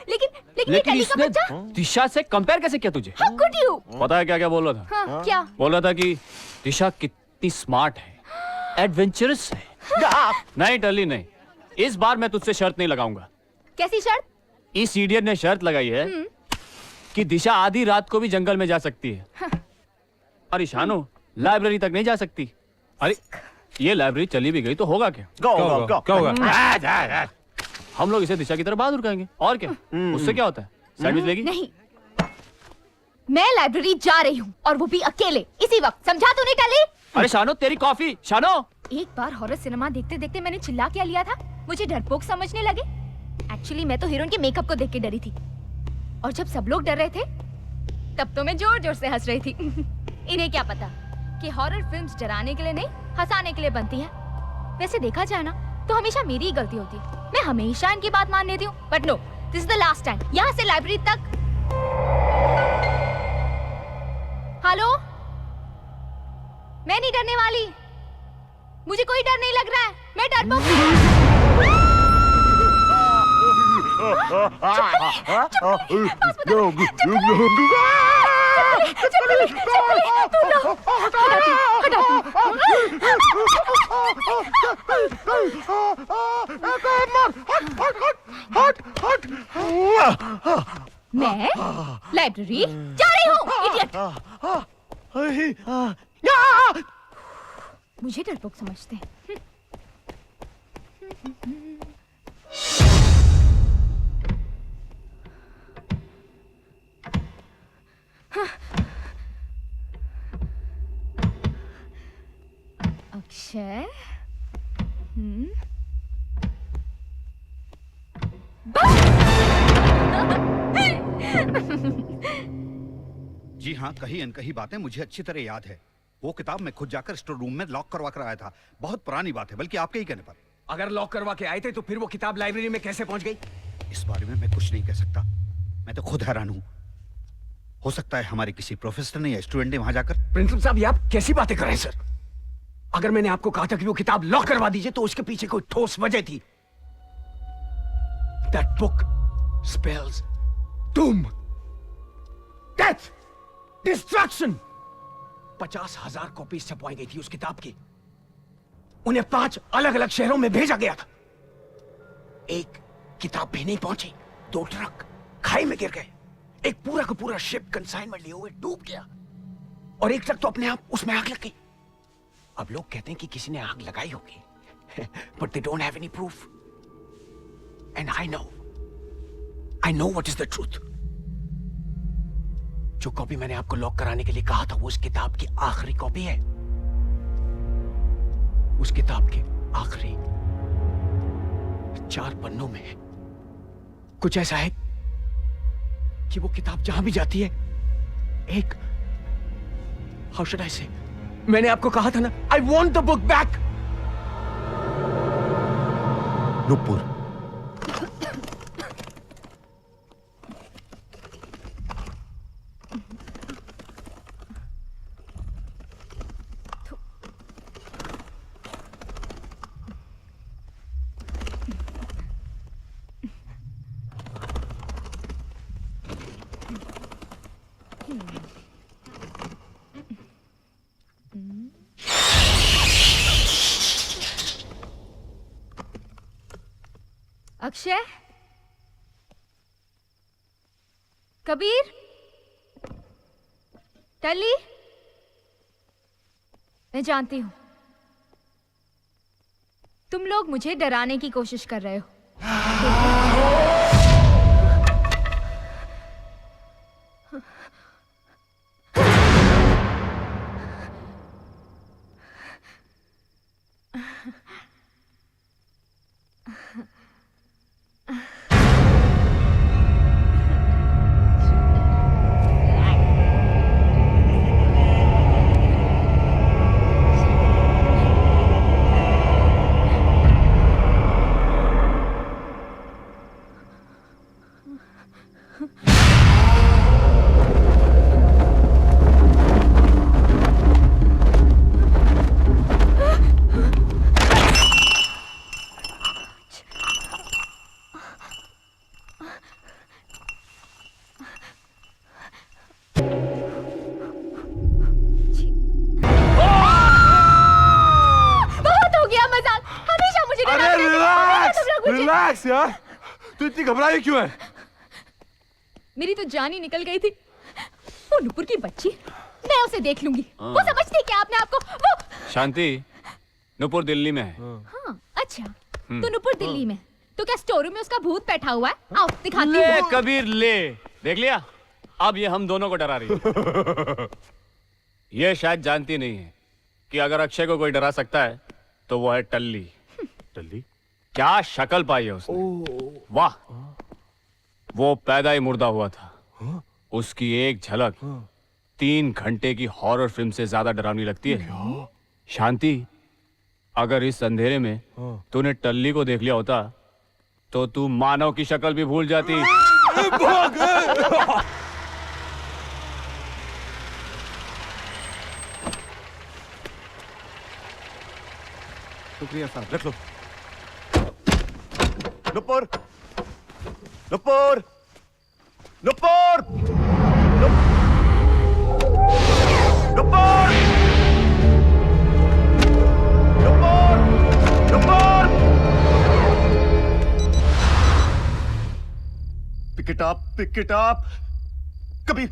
लेकिन लेकिन इसने दिशा से कंपेयर कैसे किया तुझे? How could you? पता है क्या क्या बोल रहा था? हाँ, क्या? बोल रहा था कि दिशा कितनी स्मार्ट है, एडवेंचरस है। नहीं टल्ली नहीं, इस बार मैं तुझसे शर्त नहीं लगाऊंगा। कैसी शर्त? इस इडियट ने शर्त लगाई है कि दिशा आधी रात को भी जंगल में जा सकती है। अरे शानू, लाइब्रेरी तक नहीं जा सकती। अरे ये लाइब्रेरी चली भी गई तो होगा क्या? क्या होगा? हम लोग इसे दिशा की तरफ बहादुर कहेंगे और क्या। उससे क्या होता है? सैंडविच लेगी? नहीं, मैं लाइब्रेरी जा रही हूँ और वो भी अकेले, इसी वक्त। समझा तूने टल्ली? अरे शानू तेरी कॉफी। शानू, एक बार हॉरर सिनेमा देखते देखते मैंने चिल्ला क्या लिया था, मुझे डरपोक समझने लगे। एक्चुअली मैं तो हीरोइन के मेकअप को देख के डरी थी, और जब सब लोग डर रहे थे तब तो मैं जोर जोर से हंस रही थी। इन्हें क्या पता कि हॉरर फिल्म्स डराने के लिए नहीं, हंसाने के लिए बनती है। वैसे देखा जाए ना तो हमेशा मेरी ही गलती होती है। मैं हमेशा इनकी बात मान लेती हूँ, but no, this is the last time. यहाँ से लाइब्रेरी तक। हेलो, मैं नहीं डरने वाली, मुझे कोई डर नहीं लग रहा है, मैं डरपोक मैं लाइब्रेरी जा रही हूँ, इडियट। मुझे डरपोक समझते हैं। अक्षय, जी हाँ, कही अनकही बातें मुझे अच्छी तरह याद है। वो किताब मैं खुद जाकर स्टोर रूम में लॉक करवा कर आया था। बहुत पुरानी बात है, बल्कि आपके ही कहने पर। अगर लॉक करवा के आए थे तो फिर वो किताब लाइब्रेरी में कैसे पहुंच गई? इस बारे में मैं कुछ नहीं कह सकता। मैं तो खुद हैरान हूँ। हो सकता है हमारे किसी प्रोफेसर ने या स्टूडेंट ने वहां जाकर। प्रिंसिपल साहब, ये आप कैसी बातें कर रहे हैं सर? अगर मैंने आपको कहा था कि वो किताब लॉक करवा दीजिए तो उसके पीछे कोई ठोस वजह थी। That book spells doom, death, destruction. 50,000 copies छपवाई गई थी उस किताब की। उन्हें 5 अलग अलग शहरों में भेजा गया था। एक किताब भी नहीं पहुंची, 2 ट्रक खाई में गिर गए, एक पूरा का पूरा शिप कंसाइनमेंट लिए हुए डूब गया, और एक ट्रक तो अपने आप उसमें आग लग गई। अब लोग कहते हैं कि किसी ने आग लगाई होगी, but they don't have any proof. And I know what is the truth. जो कॉपी मैंने आपको लॉक कराने के लिए कहा था वो उस किताब की आखिरी कॉपी है। उस किताब के आखिरी 4 पन्नों में कुछ ऐसा है कि वो किताब जहां भी जाती है एक हाउ शुड आई से, मैंने आपको कहा था ना, I want the book back. Nupur, Akshay, Kabir, Talli, मैं जानती हूं तुम लोग मुझे डराने की कोशिश कर रहे हो। रिलैक्स यार, तू इतनी घबराई क्यों है? मेरी तो जान ही निकल गई थी। वो नुपुर की बच्ची, मैं उसे देख लूंगी। वो समझती क्या अपने आप को? वो शांति, नुपुर दिल्ली में है। हाँ, अच्छा तो नुपुर दिल्ली में, तो क्या स्टोर रूम में उसका भूत बैठा हुआ है? आओ दिखाती हूँ। ले कबीर ले, देख लिया? अब ये हम दोनों को डरा रही है। ये शायद जानती नहीं है कि अगर अक्षय को कोई डरा सकता है तो वो है टल्ली। टल्ली? क्या शक्ल पाई है उसने। वाह, वो पैदा ही मुर्दा हुआ था। उसकी एक झलक 3 घंटे की हॉरर फिल्म से ज्यादा डरावनी लगती है। शांति, अगर इस अंधेरे में तूने टल्ली को देख लिया होता तो तू मानव की शक्ल भी भूल जाती। शुक्रिया साहब, रख लो। Nupur, Nupur, Nupur, Nupur, Nupur, Nupur. Pick it up, pick it up. Kabir,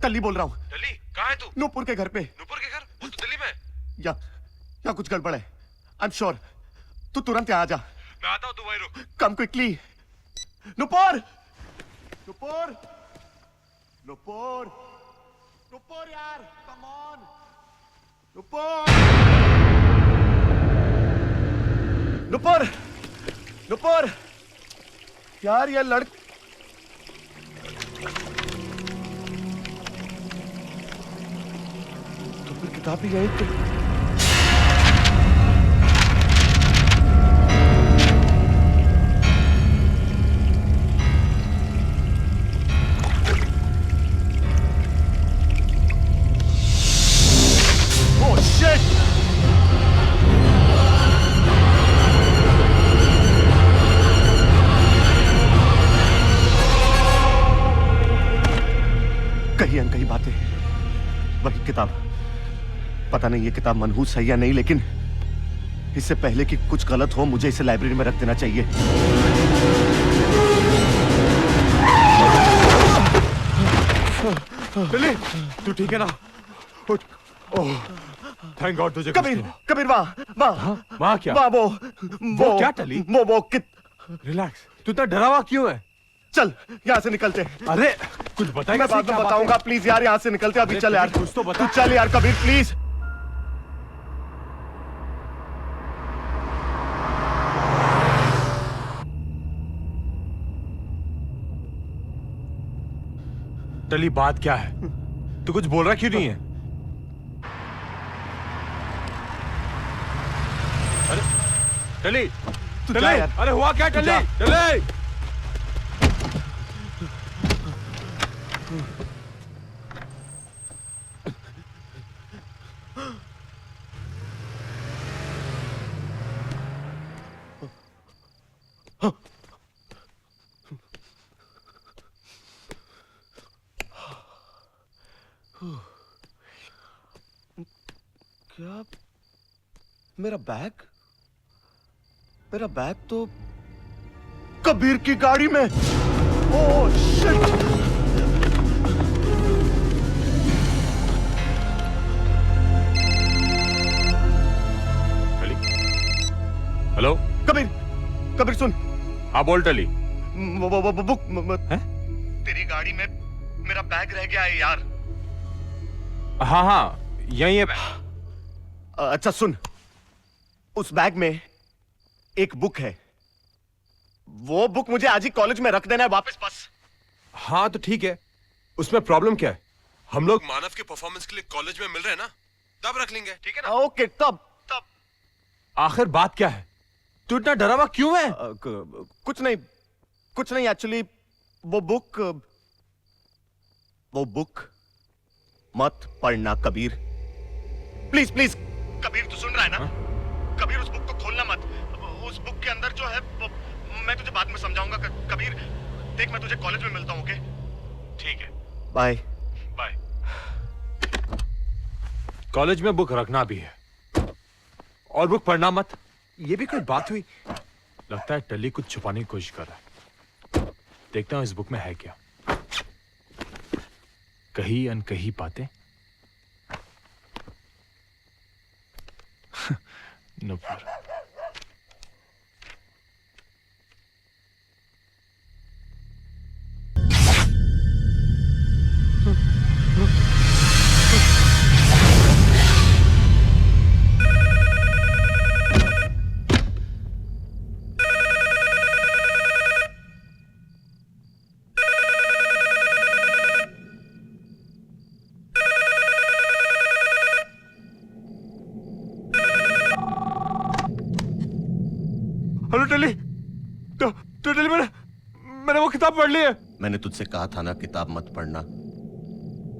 Talli बोल रहा हूँ। टल्ली, कहाँ है तू? नुपुर के घर पे। नुपुर के घर? वो तो दिल्ली में है। या कुछ गड़बड़ है। I am sure. तू तुरंत यहाँ आ जा। मैं आता हूँ, तू वहीं रुक। Come quickly. नुपुर, नुपुर, नुपुर, नुपुर यार, कम ऑन, नुपुर, नुपुर, नुपुर, यार ये तो फिर किताब ही यही थी। कहीं अनकही बातें, वही किताब। पता नहीं ये किताब मनहूस है या नहीं, लेकिन इससे पहले कि कुछ गलत हो मुझे इसे लाइब्रेरी में रख देना चाहिए। टल्ली, तू ठीक है ना? ओह, थैंक गॉड तुझे। कबीर, कबीर वाह, वाह, वाह क्या? वाह, वो क्या टल्ली? वो रिलैक्स, तू इतना डरा हुआ क्यों है? चल यहाँ से निकलते। अरे कुछ बताएगा? मैं बाद में बताऊंगा, प्लीज यार यहाँ से निकलते। अभी चल यार, कुछ तो बता। तू चल यार कबीर, प्लीज। टली बात क्या है? तू कुछ बोल रहा क्यों नहीं है? अरे टली, टली, अरे हुआ क्या टली? टली! क्या? मेरा बैग? मेरा बैग तो कबीर की गाड़ी में। Oh shit! टली, हेलो कबीर, कबीर सुन। हाँ बोल टली। वो बुक है? तेरी गाड़ी में मेरा बैग रह गया है यार। हाँ हाँ यही है। अच्छा सुन, उस बैग में एक बुक है। वो बुक मुझे आज ही कॉलेज में रख देना है वापस बस। हाँ तो ठीक है, उसमें प्रॉब्लम क्या है? हम लोग मानव के परफॉर्मेंस के लिए कॉलेज में मिल रहे हैं ना, तब रख लेंगे, ठीक है ना? ओके तब। आखिर बात क्या है? तू इतना डरा हुआ क्यों है? कुछ नहीं एक्चुअली वो बुक मत पढ़ना कबीर, प्लीज प्लीज। कबीर तू सुन रहा है ना? कबीर उस बुक को खोलना मत। उस बुक के अंदर जो है वो मैं तुझे बाद में समझाऊंगा। कबीर देख, मैं तुझे कॉलेज में मिलता हूँ, ओके? ठीक है, बाय बाय। कॉलेज में बुक रखना भी है और बुक पढ़ना मत, ये भी कोई बात हुई? लगता है टली कुछ छुपाने की कोशिश कर रहा है। देखता हूं इस बुक में है क्या। कहीं अनकही बातें। नुपुर। टली, मैंने वो किताब पढ़ ली है। मैंने तुझसे कहा था ना किताब मत पढ़ना,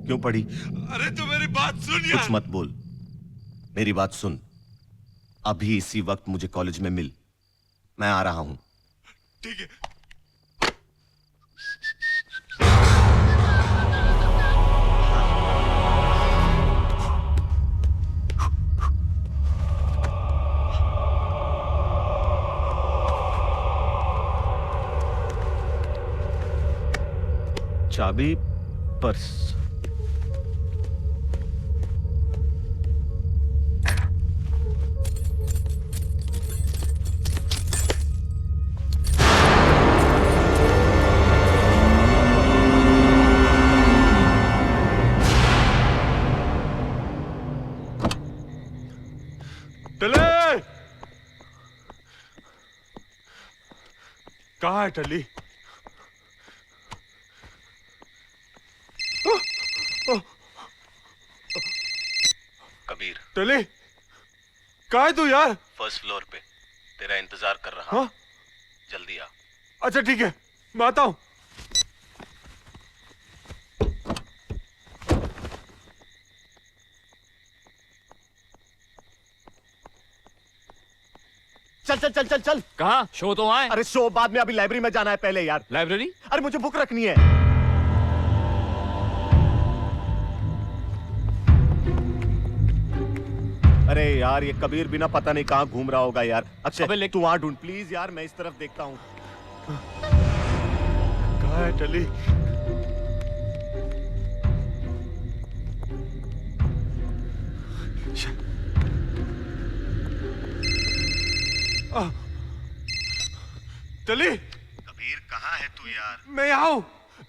क्यों पढ़ी? अरे तो मेरी बात सुन यार। कुछ मत बोल, मेरी बात सुन। अभी इसी वक्त मुझे कॉलेज में मिल, मैं आ रहा हूं। ठीक है। चाबी पर्स। टली, कहाँ है टली? कबीर, टली, कहाँ है तू यार? फर्स्ट फ्लोर पे तेरा इंतजार कर रहा हूं। जल्दी आ। अच्छा ठीक है, मैं आता हूं। चल चल चल चल चल। कहाँ? शो तो वहाँ है। अरे शो बाद में, अभी लाइब्रेरी में जाना है पहले यार। लाइब्रेरी? अरे मुझे बुक रखनी है। अरे यार ये कबीर बिना पता नहीं कहाँ घूम रहा होगा यार। अक्षय तू वहां ढूंढ प्लीज यार, मैं इस तरफ देखता हूँ। कहाँ है टली? टली, कबीर कहाँ है तू यार? मैं यहाँ हूँ,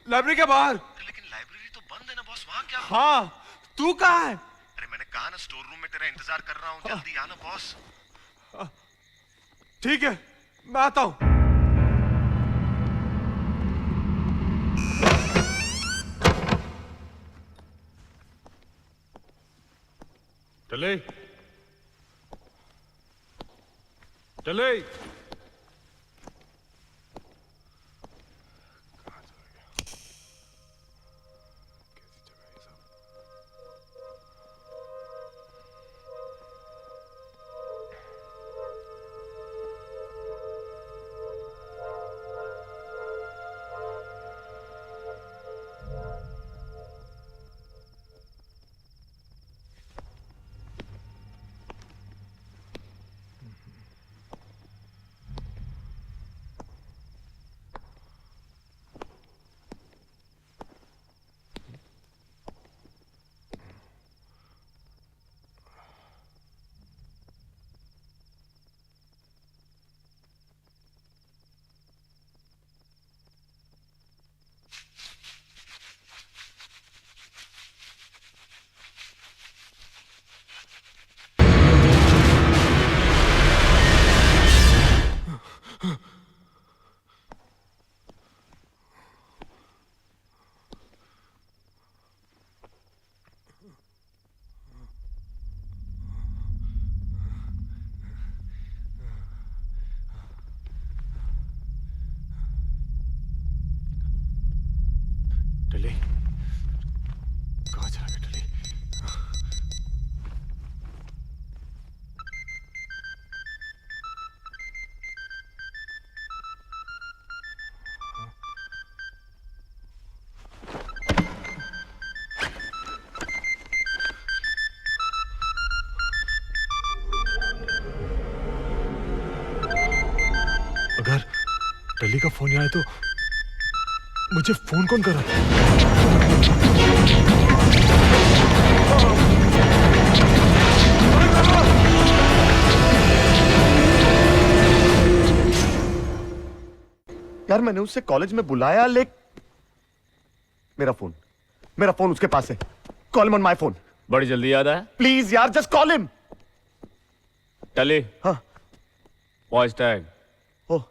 लाइब्रेरी के बाहर। लेकिन लाइब्रेरी तो बंद है ना बॉस, वहाँ क्या? हाँ, तू कहाँ है? अरे मैंने कहा ना स्टोर रूम में तेरा इंतजार कर रहा हूँ, जल्दी आना बॉस। ठीक है, मैं आता हूँ। टल्ले, टल्ले। टल्ले, कहाँ चला गया टल्ले? अगर टल्ली का फोन आया तो मुझे फोन कौन कर रहा है? यार मैंने उससे कॉलेज में बुलाया मेरा फोन उसके पास है। Call on my phone. बड़ी जल्दी याद आया? प्लीज यार जस्ट कॉल हिम। टल्ली। हाँ। Voice tag. ओह।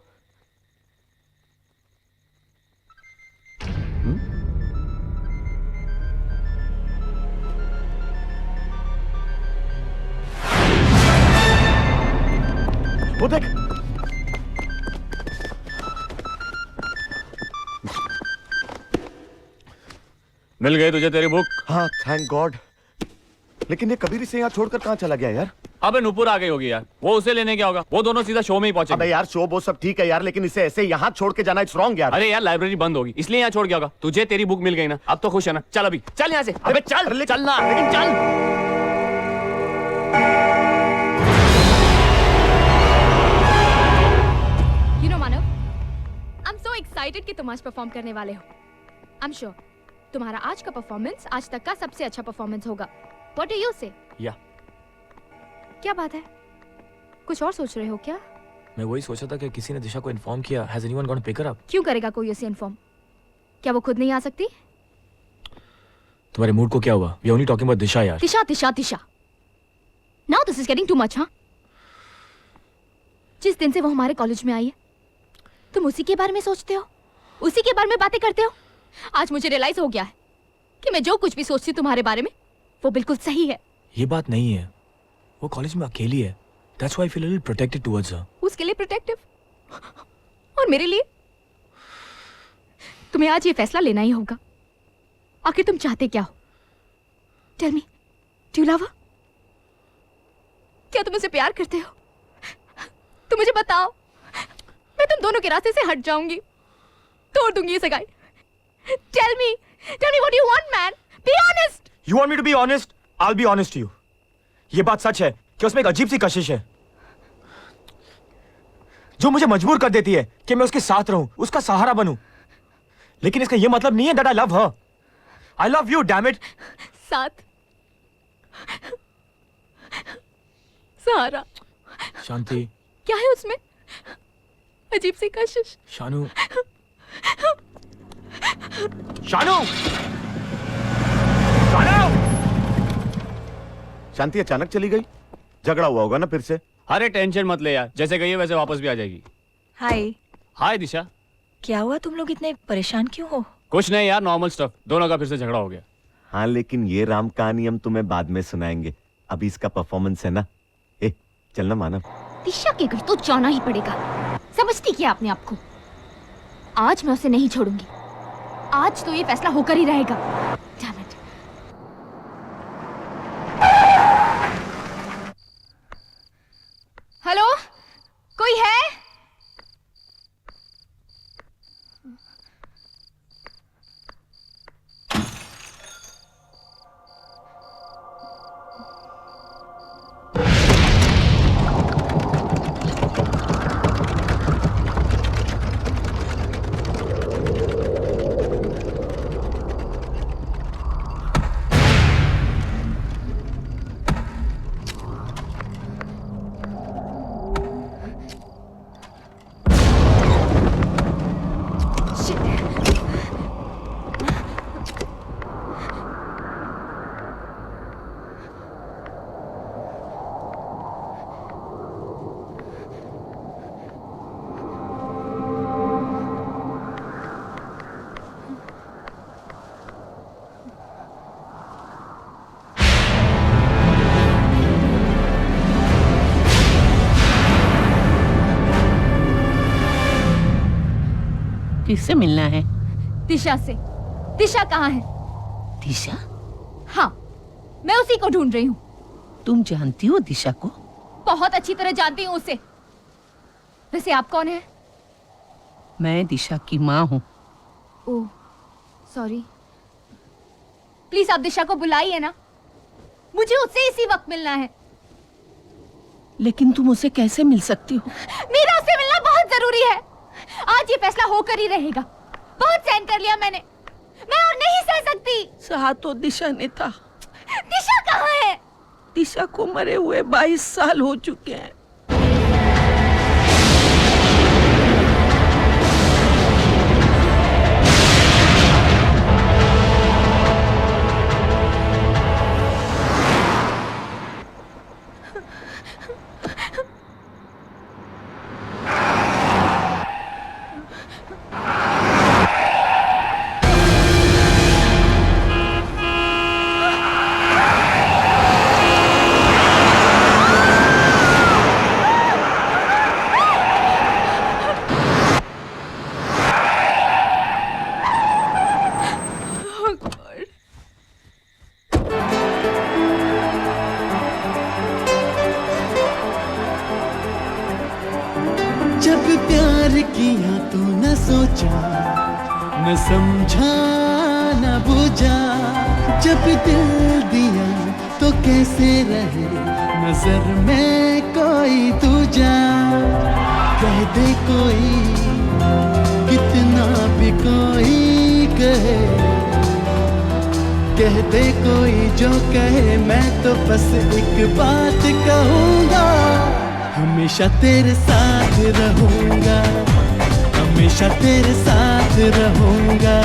वो देख। मिल गई तुझे तेरी बुक? हाँ थैंक गॉड। लेकिन ये कबीर से यहाँ छोड़कर कहाँ चला गया यार? अबे नुपुर आ गई होगी यार, वो उसे लेने क्या होगा? वो दोनों सीधा शो में ही पहुंचे। अबे यार शो वो सब ठीक है यार, लेकिन इसे ऐसे यहाँ छोड़ के जाना इट्स रॉन्ग यार। अरे यार लाइब्रेरी बंद होगी इसलिए यहाँ छोड़ गया होगा। तुझे तेरी बुक मिल गई ना, अब तो खुश है ना? चल अभी चल यहाँ से। अबे चल चलना, लेकिन चल। You know, Manav, I'm so excited कि तुम आज परफॉर्म करने वाले हो। I'm sure तुम्हारा आज का परफॉर्मेंस आज तक का सबसे अच्छा परफॉर्मेंस होगा। What do you say? या क्या बात है? कुछ और सोच रहे हो क्या? मैं वही सोचा था कि किसी ने दिशा को इन्फॉर्म किया। Has anyone gone to pick her up? क्यों करेगा कोई उसे इन्फॉर्म? क्या वो खुद नहीं आ सकती? तुम्हारे मूड को क्या हुआ? We are only talking about दिशा यार। दिशा दिशा दिशा। Now this is getting too much, हाँ? जिस दिन से वो हमारे कॉलेज में आई है, तुम उसी के बारे में सोचते हो, उसी के बारे में बातें करते हो। आज मुझे रियलाइज हो गया है कि मैं जो कुछ भी सोचती हूँ तुम्हारे बारे में, वो बिल्कुल सही है। ये बात नहीं है, वो कॉलेज में अकेली है। That's why I feel a little protected towards her. उसके लिए प्रोटेक्टिव और मेरे लिए? तुम्हें आज ये फैसला लेना ही होगा। आखिर तुम चाहते क्या हो? Tell me, do you love her? क्या तुम उसे प्यार करते हो? तुम मुझे बताओ, मैं तुम दोनों के रास्ते से हट जाऊंगी, तोड़ दूंगी ये सगाई। Tell me what you want, man. Be honest. You want me to be honest? I'll be honest to you. ये बात सच है कि उसमें एक अजीब सी कशिश है जो मुझे मजबूर कर देती है कि मैं उसके साथ रहूं, उसका सहारा बनूं। लेकिन इसका ये मतलब नहीं है that I love her. I love you, damn it. साथ, सहारा। शांति। क्या है उसमें? अजीब सी कशिश। शानू। शानू! शानू! शांति अचानक चली गई? झगड़ा हुआ होगा ना फिर से? अरे टेंशन मत ले यार, जैसे गई है वैसे वापस भी आ जाएगी। हाय। हाय दिशा। क्या हुआ, तुम लोग इतने परेशान क्यों हो? कुछ नहीं यार, नॉर्मल स्टफ। दोनों का फिर से झगड़ा हो गया। हाँ लेकिन ये राम कहानी हम तुम्हें बाद में सुनाएंगे। अभी इसका परफॉर्मेंस है ना। ए चलना मानव। दिशा के घर तो जाना ही पड़ेगा। समझती क्या अपने आप को? आज मैं उसे नहीं छोड़ूंगी। आज तो ये फैसला होकर ही रहेगा। Damn it. हेलो, कोई है? किससे मिलना है? दिशा से। दिशा कहाँ है? दिशा? हाँ, मैं उसी को ढूंढ रही हूँ। तुम जानती हो दिशा को? बहुत अच्छी तरह जानती हूँ उसे। वैसे आप कौन है? मैं दिशा की माँ हूँ। ओह, सॉरी। प्लीज आप दिशा को बुलाइए ना। मुझे उससे इसी वक्त मिलना है। लेकिन तुम उसे कैसे मिल सकती हो? मेरा उससे मिलना बहुत जरूरी है। आज ये फैसला होकर ही रहेगा। बहुत सहन कर लिया मैंने। मैं और नहीं सह सकती। सहा तो दिशा ने था। दिशा कहाँ है? दिशा को मरे हुए 22 साल हो चुके हैं। जब प्यार किया तो न सोचा, न समझा, न बुझा। जब दिल दिया तो कैसे रहे नजर में कोई दूजा। कह दे कोई, कितना भी कोई कहे। कह दे कोई जो कहे, मैं तो बस एक बात कहूँगा। हमेशा तेरे साथ रहूंगा, हमेशा तेरे साथ रहूंगा,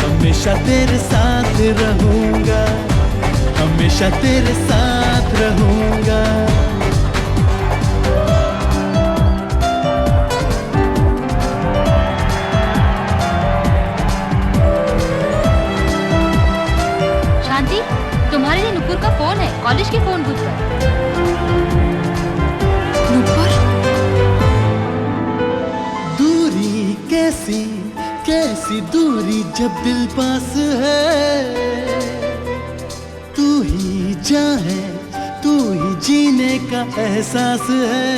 हमेशा तेरे साथ रहूंगा, हमेशा तेरे साथ रहूंगा। शांति, तुम्हारे लिए नुपुर का फोन है। कॉलेज के फोन बूथ पर। दूरी कैसी कैसी दूरी जब दिल पास है। तू ही जान है, तू ही जीने का एहसास है।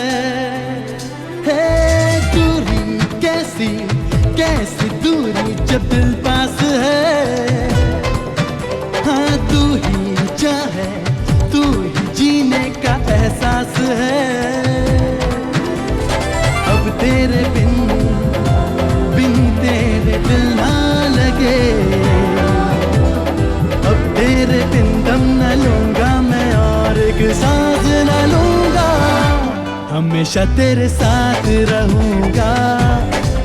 दूरी कैसी कैसी दूरी जब दिल पास है। हाँ तू ही जान है, तू ही जीने का एहसास है। अब तेरे बिन तेरे दिल ना लगे। अब तेरे बिन दम न लूंगा मैं और एक सांस न लूंगा। हमेशा तेरे साथ रहूंगा,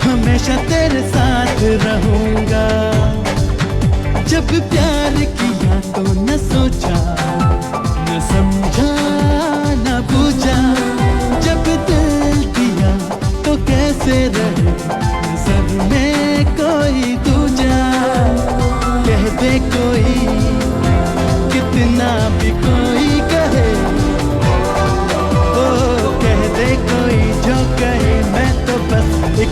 हमेशा तेरे साथ रहूंगा। जब प्यार किया तो न सोचा, न समझा, न बुझा। जब दिल दिया तो कैसे रहे नजर में कोई दूजा। कह दे कोई, कितना भी कोई कहे।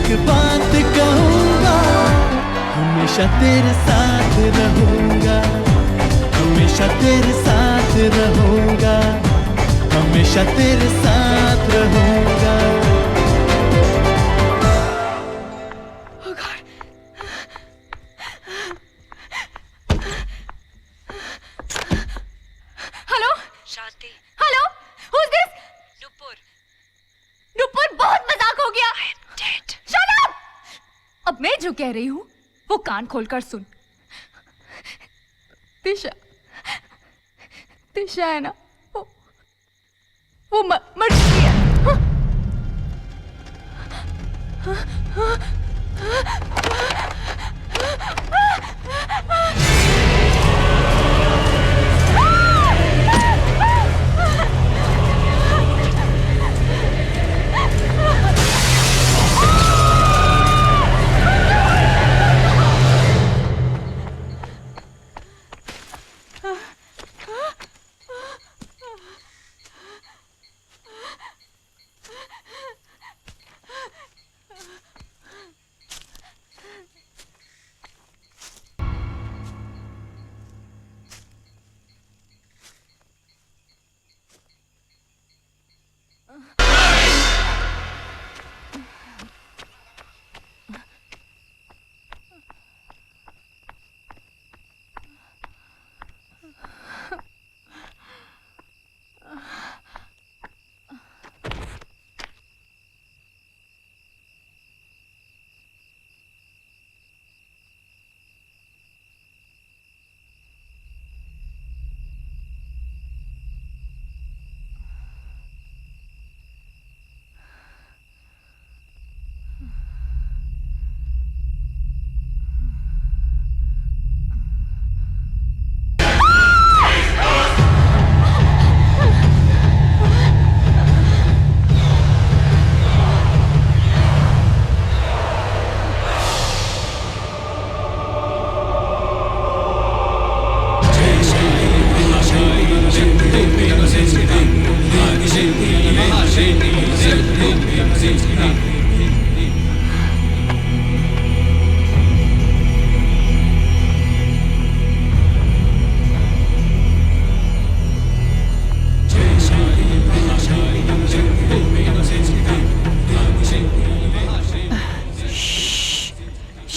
एक बात कहूँगा, हमेशा तेरे साथ रहूँगा, हमेशा तेरे साथ रहूँगा, हमेशा तेरे साथ रहूँगा। Hello Shanti. Hello who's this? Nupur. Nupur, बहुत मजाक हो गया। Shut up! अब मैं जो कह रही हूँ वो कान खोलकर सुन। दिशा, दिशा है ना, वो मर चुकी है।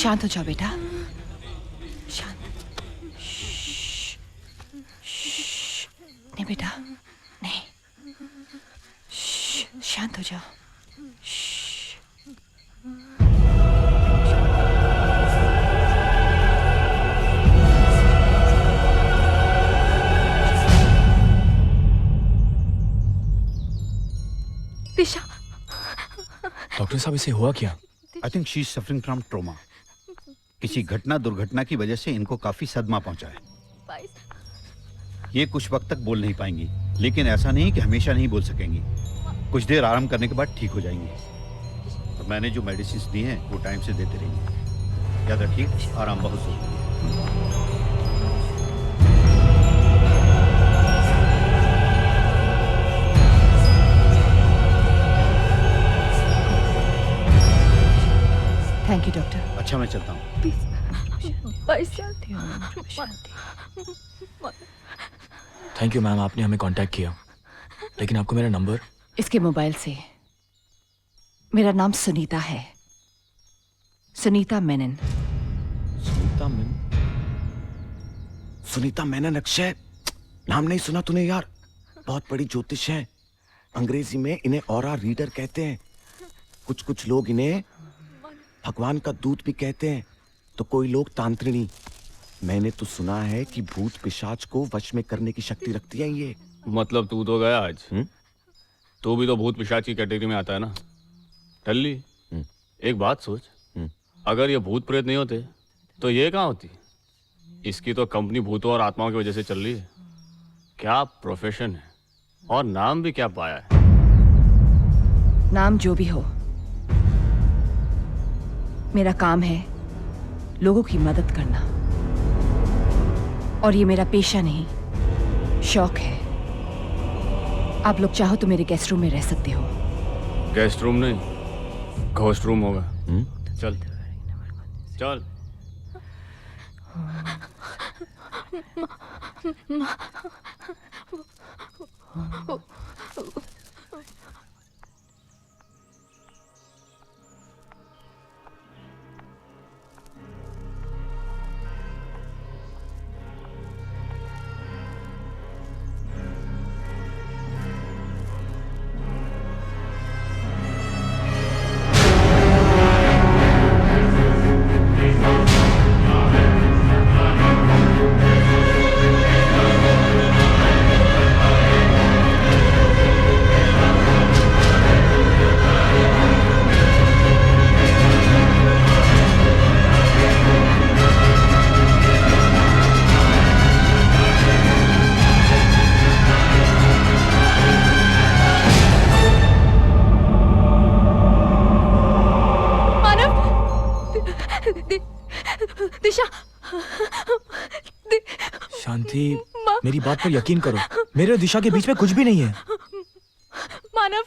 शांत हो जाओ बेटा, शांत। नहीं बेटा, नहीं, शांत हो जाओ। दिशा, डॉक्टर साहब इसे हुआ क्या? I think she is suffering from trauma. किसी घटना दुर्घटना की वजह से इनको काफी सदमा पहुंचा है। ये कुछ वक्त तक बोल नहीं पाएंगी, लेकिन ऐसा नहीं कि हमेशा नहीं बोल सकेंगी। कुछ देर आराम करने के बाद ठीक हो जाएंगी। तो मैंने जो मेडिसिन दी हैं वो टाइम से देते रहिए। याद रखिए, आराम बहुत जरूरी है। Thank you doctor. अच्छा, मैं चलता हूँ। थैंक यू मैम, आपने हमें कांटेक्ट किया, लेकिन आपको मेरा नंबर? इसके मोबाइल से। मेरा नाम सुनीता है, सुनीता मेनन। सुनीता मेनन? सुनीता मेनन? अक्षय, नाम नहीं सुना तूने यार? बहुत बड़ी ज्योतिष है। अंग्रेजी में इन्हें ऑरा रीडर कहते हैं। कुछ कुछ लोग इन्हें भगवान का दूत भी कहते हैं, तो कोई लोग तांत्रिणी। मैंने तो सुना है कि भूत पिशाच को वश में करने की शक्ति रखती है ये। मतलब तू तो गया आज। तू भी तो भूत पिशाच की कैटेगरी में आता है ना। टल्ली, एक बात सोच, अगर ये भूत प्रेत नहीं होते तो ये कहाँ होती? इसकी तो कंपनी भूतों और आत्माओं की वजह से चल रही है। क्या प्रोफेशन है और नाम भी क्या पाया है। नाम जो भी हो, मेरा काम है लोगों की मदद करना, और ये मेरा पेशा नहीं, शौक है। आप लोग चाहो तो मेरे गेस्ट रूम में रह सकते हो। गेस्ट रूम नहीं, घोस्ट रूम होगा। चल चल। दिशा, शांति, मेरी बात पर यकीन करो, मेरे और दिशा के बीच में कुछ भी नहीं है। मानव,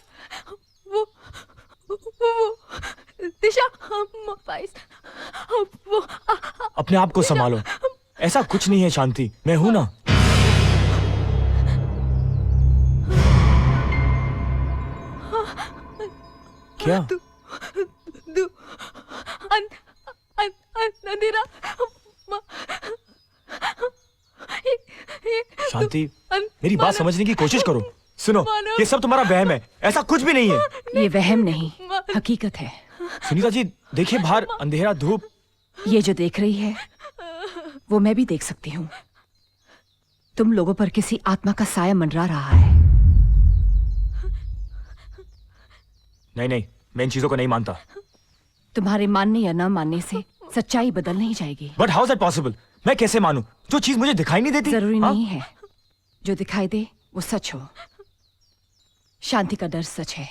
वो दिशा, वो अपने आप को संभालो, ऐसा कुछ नहीं है शांति, मैं हूं ना। क्या? अंधेरा। शांति, मेरी बात समझने की कोशिश करो। सुनो, ये सब तुम्हारा वहम है, ऐसा कुछ भी नहीं है। ये वहम नहीं, हकीकत है। सुनीता जी, देखिए बाहर अंधेरा, धूप। ये जो देख रही है वो मैं भी देख सकती हूँ। तुम लोगों पर किसी आत्मा का साया मंडरा रहा है। नहीं नहीं, मैं इन चीजों को नहीं मानता। तुम्हारे मानने या न मानने से सच्चाई बदल नहीं जाएगी। But how is that possible? मैं कैसे मानूं जो चीज मुझे दिखाई नहीं देती? जरूरी नहीं है जो दिखाई दे वो सच हो। शांति का डर सच है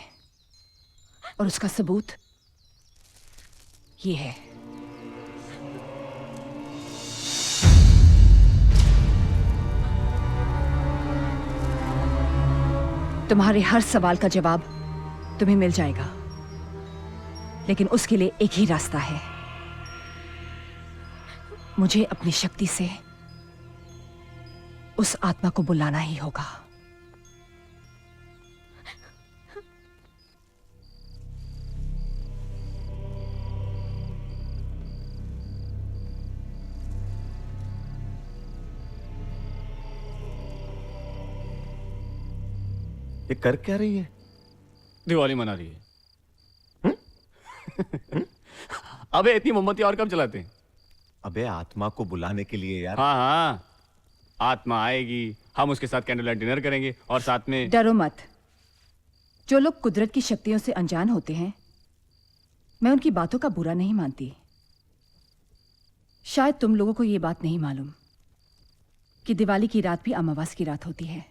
और उसका सबूत ये है। तुम्हारे हर सवाल का जवाब तुम्हें मिल जाएगा, लेकिन उसके लिए एक ही रास्ता है। मुझे अपनी शक्ति से उस आत्मा को बुलाना ही होगा। ये कर क्या रही है? दिवाली मना रही है। अबे इतनी मोमबत्ती और कब चलाते हैं? अबे आत्मा को बुलाने के लिए यार। हाँ हाँ, आत्मा आएगी, हम उसके साथ कैंडल लाइट डिनर करेंगे और साथ में। डरो मत। जो लोग कुदरत की शक्तियों से अनजान होते हैं, मैं उनकी बातों का बुरा नहीं मानती। शायद तुम लोगों को यह बात नहीं मालूम कि दिवाली की रात भी अमावस की रात होती है,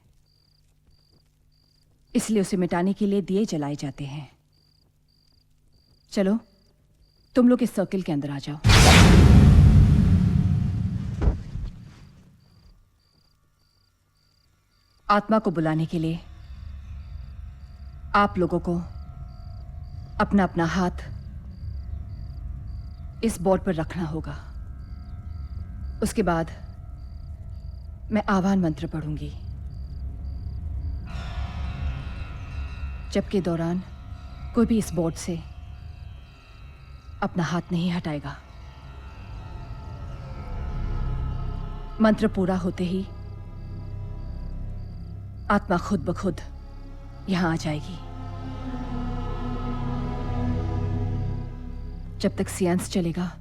इसलिए उसे मिटाने के लिए दिए जलाए जाते हैं। चलो तुम लोग इस सर्किल के अंदर आ जाओ। आत्मा को बुलाने के लिए आप लोगों को अपना अपना हाथ इस बोर्ड पर रखना होगा। उसके बाद मैं आह्वान मंत्र पढ़ूंगी, जबकि दौरान कोई भी इस बोर्ड से अपना हाथ नहीं हटाएगा। मंत्र पूरा होते ही आत्मा खुद ब खुद यहां आ जाएगी। जब तक सियांस चलेगा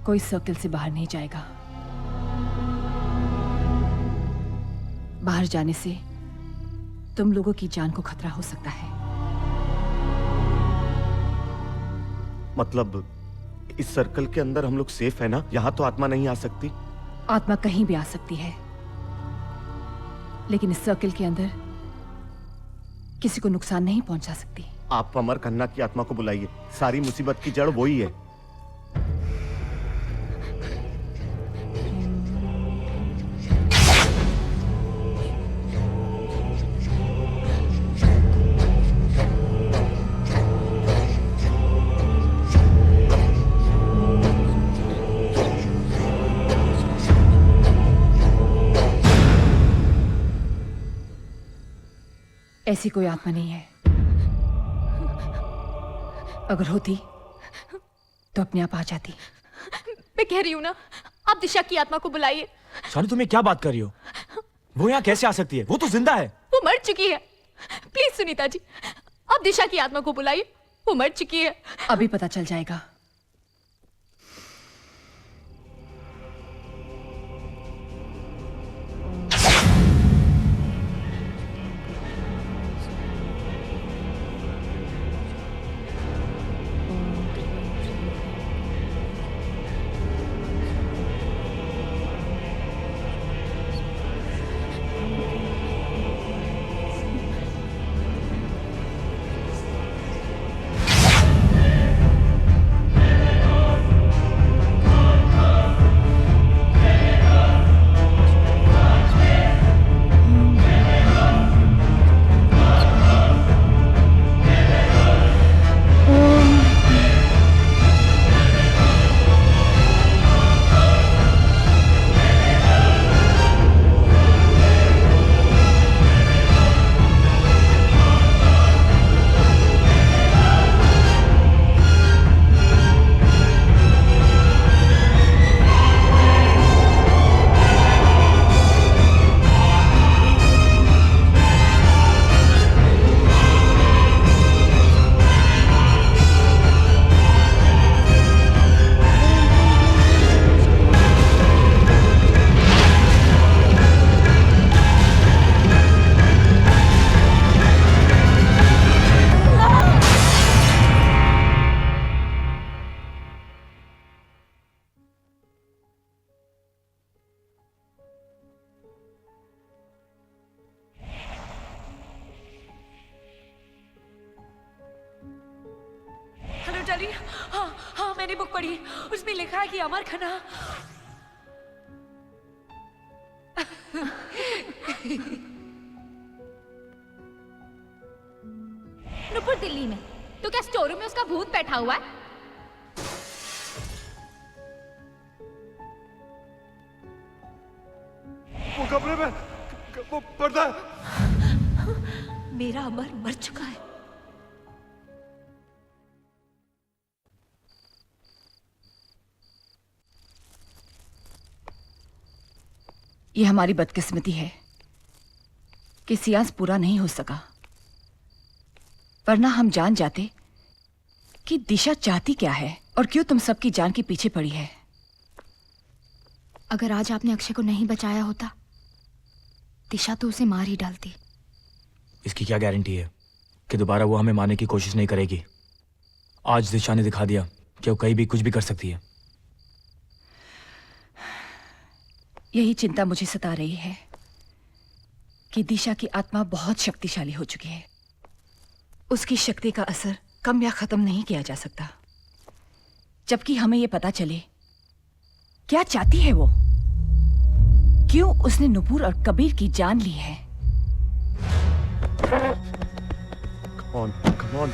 कोई सर्किल से बाहर नहीं जाएगा। बाहर जाने से तुम लोगों की जान को खतरा हो सकता है। मतलब इस सर्कल के अंदर हम लोग सेफ है ना? यहाँ तो आत्मा नहीं आ सकती। आत्मा कहीं भी आ सकती है, लेकिन इस सर्किल के अंदर किसी को नुकसान नहीं पहुंचा सकती। आप अमर खन्ना की आत्मा को बुलाइए, सारी मुसीबत की जड़ वही है। ऐसी कोई आत्मा नहीं है। अगर होती तो अपने आप आ जाती। मैं कह रही हूँ ना, आप दिशा की आत्मा को बुलाइए। शानू तुम्हें क्या बात कर रही हो? वो यहाँ कैसे आ सकती है? वो तो जिंदा है। वो मर चुकी है। प्लीज सुनीता जी, आप दिशा की आत्मा को बुलाइए, वो मर चुकी है। अभी पता चल जाएगा। हेलो डार्लिंग, हाँ मैंने बुक पढ़ी, उसमें लिखा है कि अमर खन्ना नुपुर दिल्ली में, तो क्या स्टोर रूम में उसका भूत बैठा हुआ है? वो कमरे में वो पर्दा है। मेरा अमर मर चुका है। ये हमारी बदकिस्मती है कि सियांस पूरा नहीं हो सका, वरना हम जान जाते कि दिशा चाहती क्या है और क्यों तुम सबकी जान के पीछे पड़ी है। अगर आज आपने अक्षय को नहीं बचाया होता, दिशा तो उसे मार ही डालती। इसकी क्या गारंटी है कि दोबारा वो हमें मारने की कोशिश नहीं करेगी? आज दिशा ने दिखा दिया कि वो कहीं भी कुछ भी कर सकती है। यही चिंता मुझे सता रही है कि दिशा की आत्मा बहुत शक्तिशाली हो चुकी है। उसकी शक्ति का असर कम या खत्म नहीं किया जा सकता, जबकि हमें यह पता चले क्या चाहती है वो, क्यों उसने नुपुर और कबीर की जान ली है। Come on.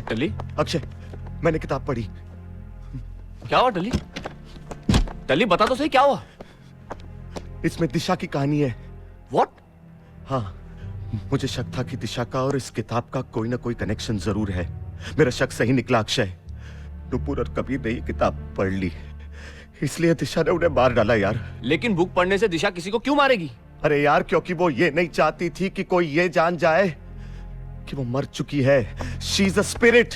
टली, अक्षय, मैंने किताब पढ़ी। क्या हुआ टली? टली बता तो सही क्या हुआ? इसमें दिशा की कहानी है। What? हाँ, मुझे शक था कि दिशा का और इस किताब का कोई ना कोई कनेक्शन जरूर है। मेरा शक सही निकला अक्षय। नुपुर और कबीर ने ये किताब पढ़ ली, इसलिए दिशा ने उन्हें मार डाला यार। लेकिन बुक पढ़ने से दिशा किसी को क्यों मारेगी? अरे यार, क्योंकि वो ये नहीं चाहती थी कि कोई ये जान जाए कि वो मर चुकी है। She is a spirit.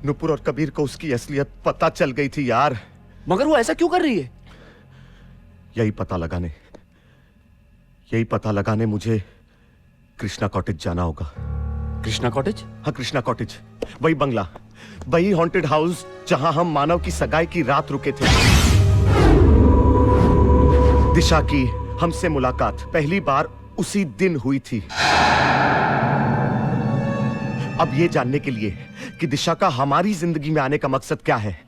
Nupur और कबीर को उसकी असलियत पता चल गई थी यार। मगर वो ऐसा क्यों कर रही है? यही पता लगाने मुझे कृष्णा कॉटेज जाना होगा। कृष्णा कॉटेज? हाँ, कृष्णा कॉटेज, वही बंगला वही हॉन्टेड हाउस जहां हम मानव की सगाई की रात रुके थे। दिशा की हमसे मुलाकात पहली बार उसी दिन हुई थी। अब ये जानने के लिए कि दिशा का हमारी जिंदगी में आने का मकसद क्या है,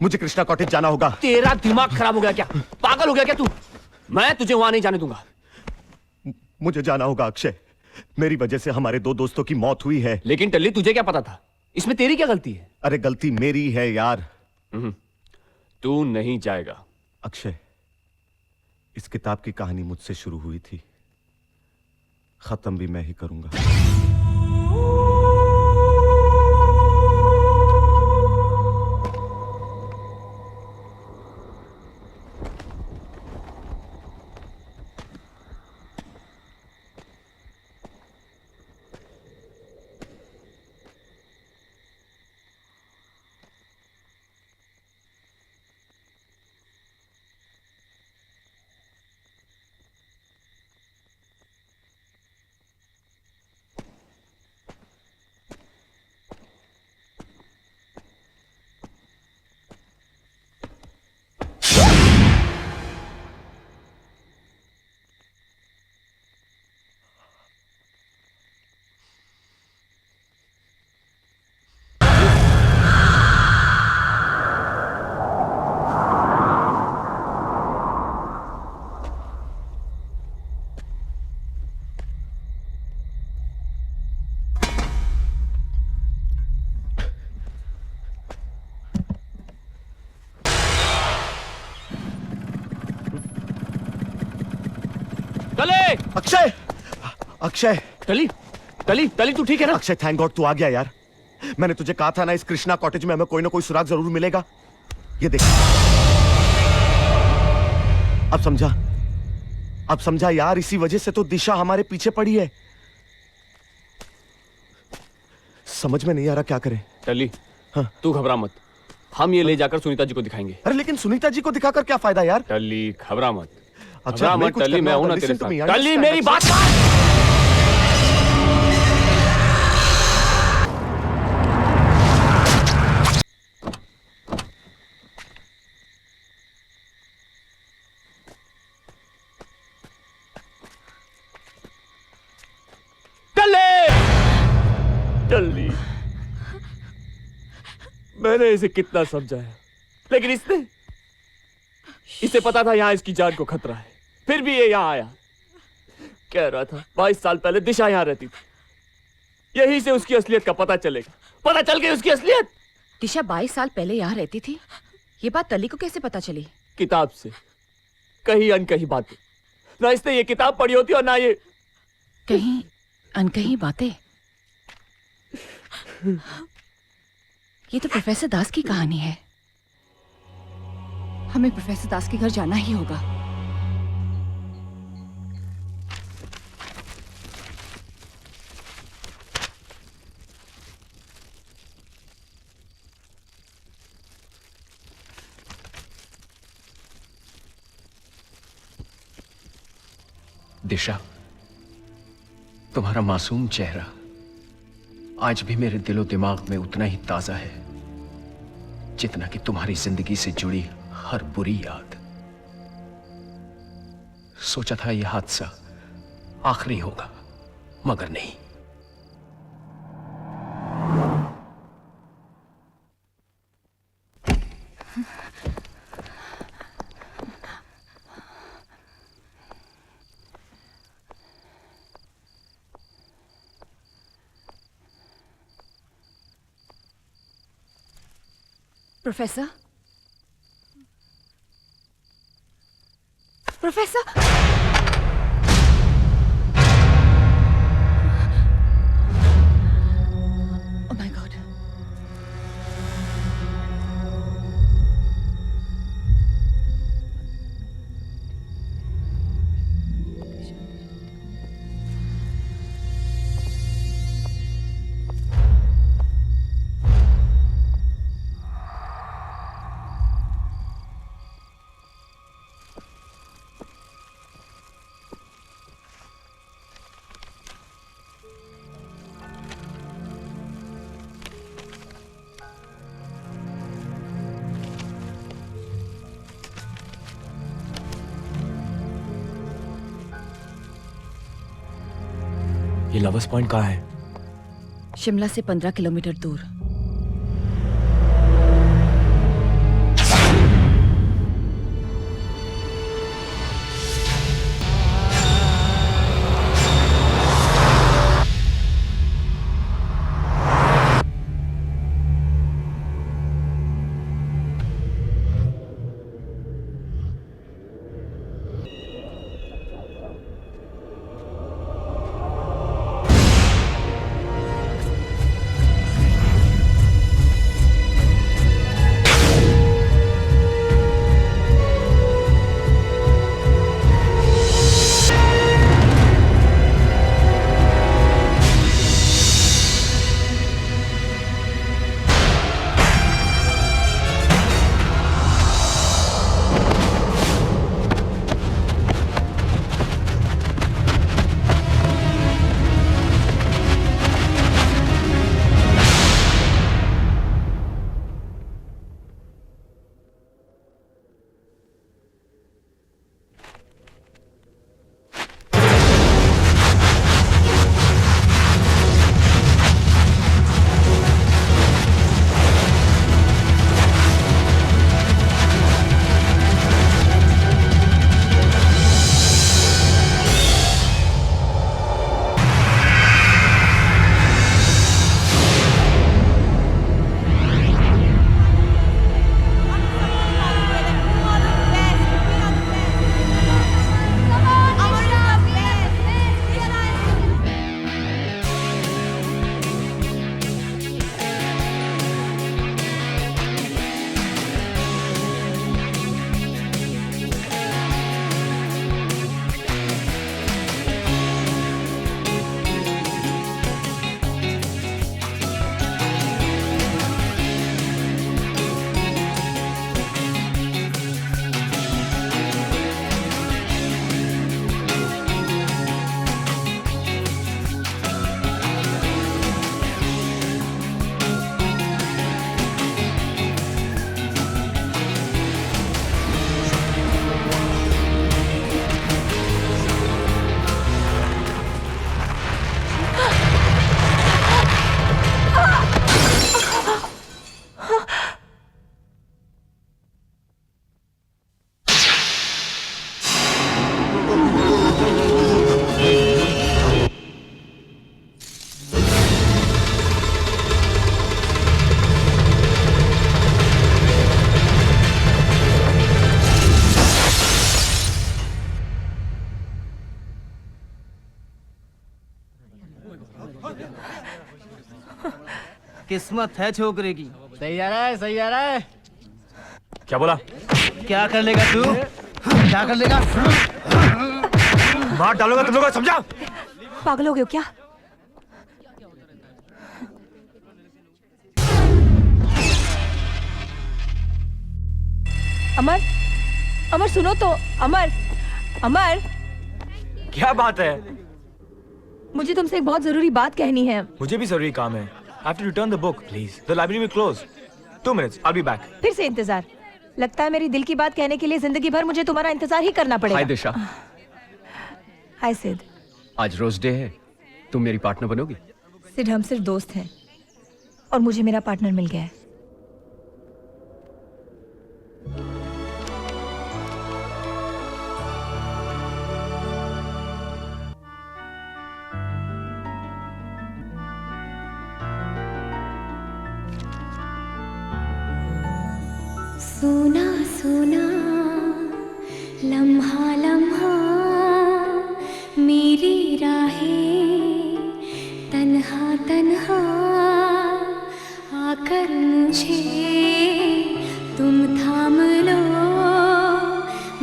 मुझे कृष्णा कॉटेज जाना होगा। तेरा दिमाग खराब हो गया क्या? पागल हो गया क्या तू? मैं तुझे वहां नहीं जाने दूंगा। मुझे जाना होगा अक्षय, मेरी वजह से हमारे दो दोस्तों की मौत हुई है। लेकिन टल्ली, तुझे क्या पता था? इसमें तेरी क्या गलती है? अरे गलती मेरी है यार। तू नहीं जाएगा। अक्षय, इस किताब की कहानी मुझसे शुरू हुई थी, खत्म भी मैं ही करूंगा। अक्षय, अक्षय, टली, टली, टली, तू ठीक है ना? अक्षय, थैंक गॉड तू आ गया यार। मैंने तुझे कहा था ना, इस कृष्णा कॉटेज में हमें कोई ना कोई सुराग जरूर मिलेगा। ये देख, अब समझा यार, इसी वजह से तो दिशा हमारे पीछे पड़ी है। समझ में नहीं आ रहा क्या करें। टली, हाँ? तू घबरा मत, हम ये ले जाकर सुनीता जी को दिखाएंगे। अरे लेकिन सुनीता जी को दिखाकर क्या फायदा यार? टली, घबरा मत। अच्छा मत टली, मैं हूं ना तेरे साथ। टली, मेरी बात टली, मैंने इसे कितना समझाया, लेकिन इसे पता था यहाँ इसकी जान को खतरा है, फिर भी ये यहाँ आया। कह रहा था 22 साल पहले दिशा यहाँ रहती थी, यहीं से उसकी असलियत का पता चलेगा। पता चल गई उसकी असलियत। दिशा 22 साल पहले यहाँ रहती थी, ये बात टली को कैसे पता चली? किताब से, कहीं अनकही बातें। ना इसने ये किताब पढ़ी होती और ना ये कहीं अनकही बातें। ये तो प्रोफेसर दास की कहानी है। हमें प्रोफेसर दास के घर जाना ही होगा। दिशा, तुम्हारा मासूम चेहरा आज भी मेरे दिलो दिमाग में उतना ही ताजा है जितना कि तुम्हारी जिंदगी से जुड़ी हर बुरी याद। सोचा था यह हादसा आखिरी होगा, मगर नहीं। Professor, professor, oh my God. ये लवर्स पॉइंट कहाँ है? शिमला से 15 किलोमीटर दूर। किस्मत है छोकरे की। सही आ रहा है, सही आ रहा है। क्या बोला? क्या कर लेगा तू? क्या कर लेगा? मार डालूंगा तुम लोगों को, समझा? पागल हो गए हो क्या? अमर, अमर सुनो तो, अमर, अमर। क्या बात है? मुझे तुमसे एक बहुत जरूरी बात कहनी है। मुझे भी जरूरी काम है। I have to return the book, please. The library will close. 2 minutes. I'll be back. फिर से इंतजार। लगता है मेरी दिल की बात कहने के लिए जिंदगी भर मुझे तुम्हारा इंतजार ही करना पड़ेगा। हाय दिशा। हाय सिड। आज रोज डे है, तुम मेरी पार्टनर बनोगी? सिड, हम सिर्फ दोस्त हैं और मुझे मेरा पार्टनर मिल गया है। सोना सोना लम्हा लम्हा मेरी राहें तन्हा तन्हा आकर मुझे तुम थाम लो,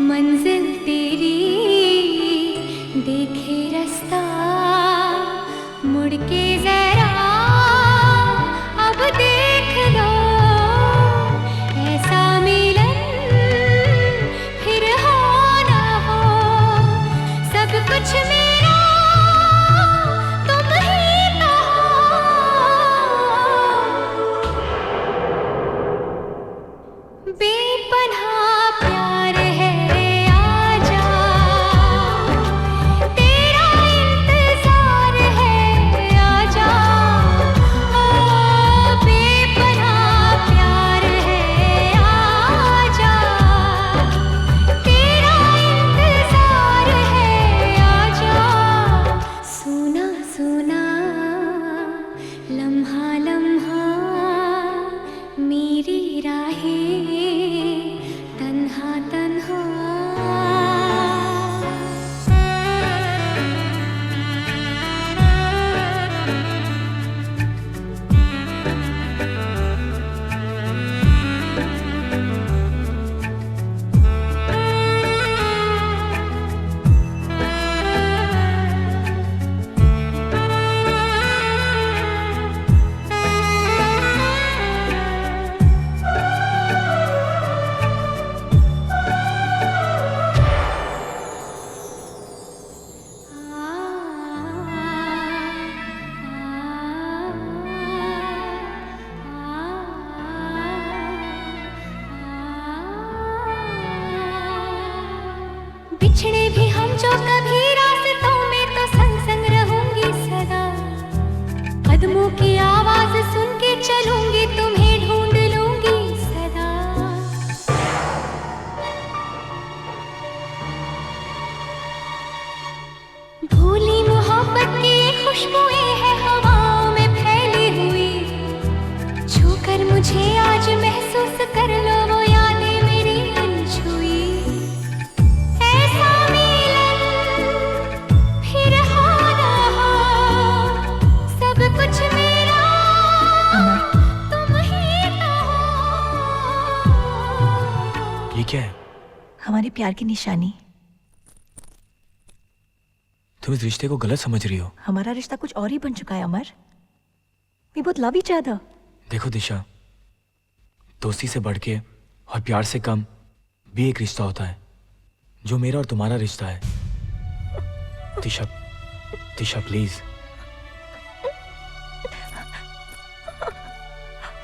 मंजिल तेरी देखे रास्ता मुड़ के जरा अब देख लो, ऐसा मिलन फिर हो ना हो, सब कुछ मेरा तुम ही तो हो, बेपनाह प्यार है आजा, तेरा इंतजार है बिछड़े भी हम जो कभी रास्तों में तो संग संग रहूंगी सदा। कदमों की आवाज सुन के चलूंगी तुम्हें ढूंढ लूंगी सदा। भूली मोहब्बत की खुशबुएं है हवाओं में फैली हुई। छूकर मुझे आज महसूस कर लो वो यादें मेरी अनछुई। ऐसा मिलन फिर हो ना हो, सब कुछ मेरा तुम ही तो हो। ये क्या है? हमारे प्यार की निशानी। तुम इस रिश्ते को गलत समझ रही हो। हमारा रिश्ता कुछ और ही बन चुका है अमर। We both love each other. देखो दिशा, दोस्ती से बढ़ के और प्यार से कम भी एक रिश्ता होता है, जो मेरा और तुम्हारा रिश्ता है। Disha, Disha please.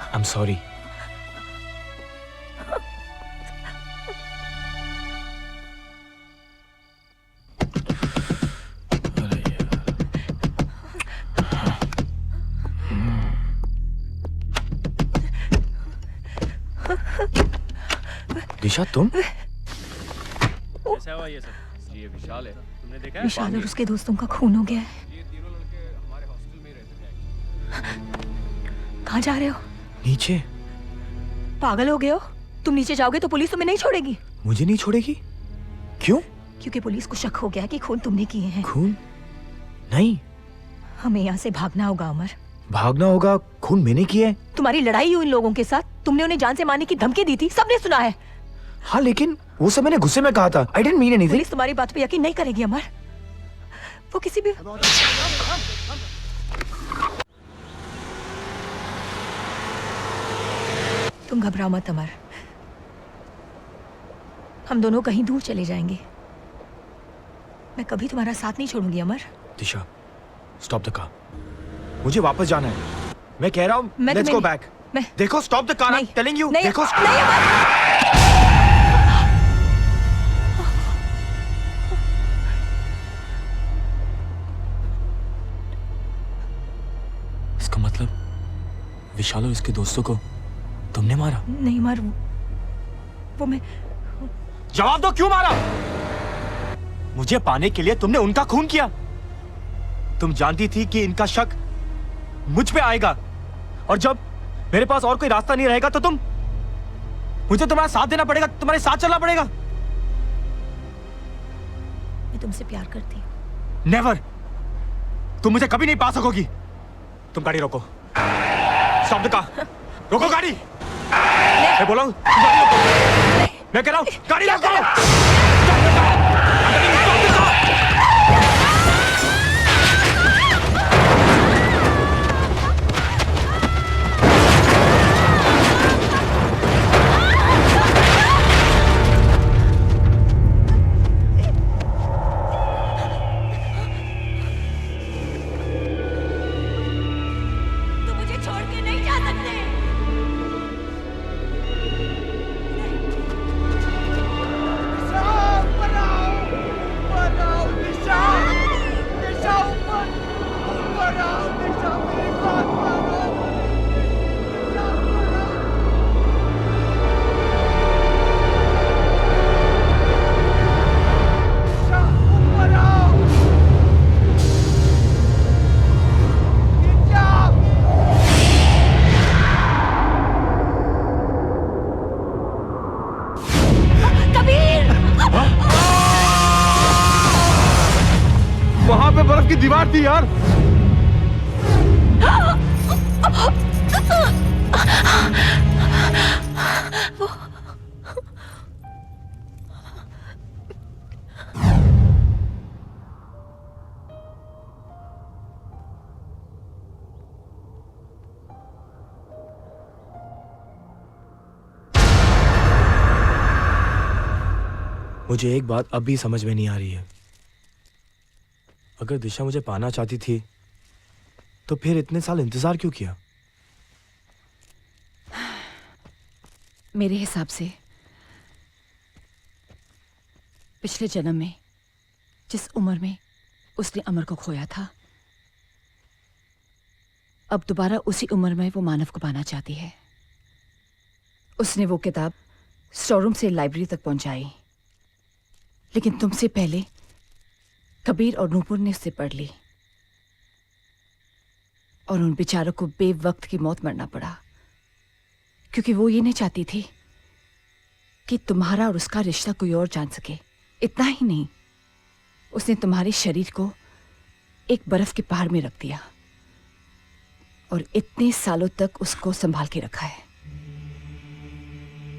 I am sorry. Disha तुम? कैसा हुआ ये सब? ये विशाल है, तुमने देखा है? विशाल और उसके दोस्तों का खून हो गया है। ये तीनों लड़के हमारे हॉस्टल में ही रहते हैं। कहाँ जा रहे हो? नीचे। पागल हो गए हो? तुम नीचे जाओगे तो पुलिस तुम्हें नहीं छोड़ेगी। मुझे नहीं छोड़ेगी? क्यों? क्योंकि पुलिस को शक हो गया कि खून तुमने किए हैं। खून? नहीं। हमें यहाँ से भागना होगा अमर। भागना होगा? खून मैंने किया है? तुम्हारी लड़ाई हुई इन लोगों के साथ, तुमने उन्हें जान से मारने की धमकी दी थी, सबने सुना है। हाँ लेकिन वो सब मैंने गुस्से में कहा था। I didn't mean anything। Police तुम्हारी बात पे यकीन नहीं करेगी अमर। वो किसी भी तुम घबराओ मत अमर, हम दोनों कहीं दूर चले जाएंगे। मैं कभी तुम्हारा साथ नहीं छोड़ूंगी अमर। दिशा, स्टॉप द कार। मुझे वापस जाना है। मैं कह रहा हूँ लेट्स गो बैक। देखो stop the car, I am telling you. देखो नहीं अमर। इसका मतलब विशाल और इसके दोस्तों को तुमने मारा? नहीं मार, वो मैं। जवाब दो, क्यों मारा? मुझे पाने के लिए तुमने उनका खून किया। तुम जानती थी कि इनका शक मुझ पे आएगा, और जब मेरे पास और कोई रास्ता नहीं रहेगा तो मुझे तुम्हारा साथ देना पड़ेगा, तुम्हारे साथ चलना पड़ेगा। मैं तुमसे प्यार करती हूँ। नेवर। तुम मुझे कभी नहीं पा सकोगी। तुम गाड़ी रोको। Stop the car. रोको गाड़ी। मैं बोला हूं गाड़ी रोको। मैं कह रहा हूं गाड़ी रोको। वहां पे बर्फ की दीवार थी यार। मुझे एक बात अब भी समझ में नहीं आ रही है। अगर दिशा मुझे पाना चाहती थी तो फिर इतने साल इंतजार क्यों किया? मेरे हिसाब से पिछले जन्म में जिस उम्र में उसने अमर को खोया था, अब दोबारा उसी उम्र में वो मानव को पाना चाहती है। उसने वो किताब स्टोर रूम से लाइब्रेरी तक पहुंचाई, लेकिन तुमसे पहले कबीर और नूपुर ने उससे पढ़ ली और उन बेचारों को बेवक्त की मौत मरना पड़ा, क्योंकि वो ये नहीं चाहती थी कि तुम्हारा और उसका रिश्ता कोई और जान सके। इतना ही नहीं, उसने तुम्हारे शरीर को एक बर्फ के पहाड़ में रख दिया और इतने सालों तक उसको संभाल के रखा है,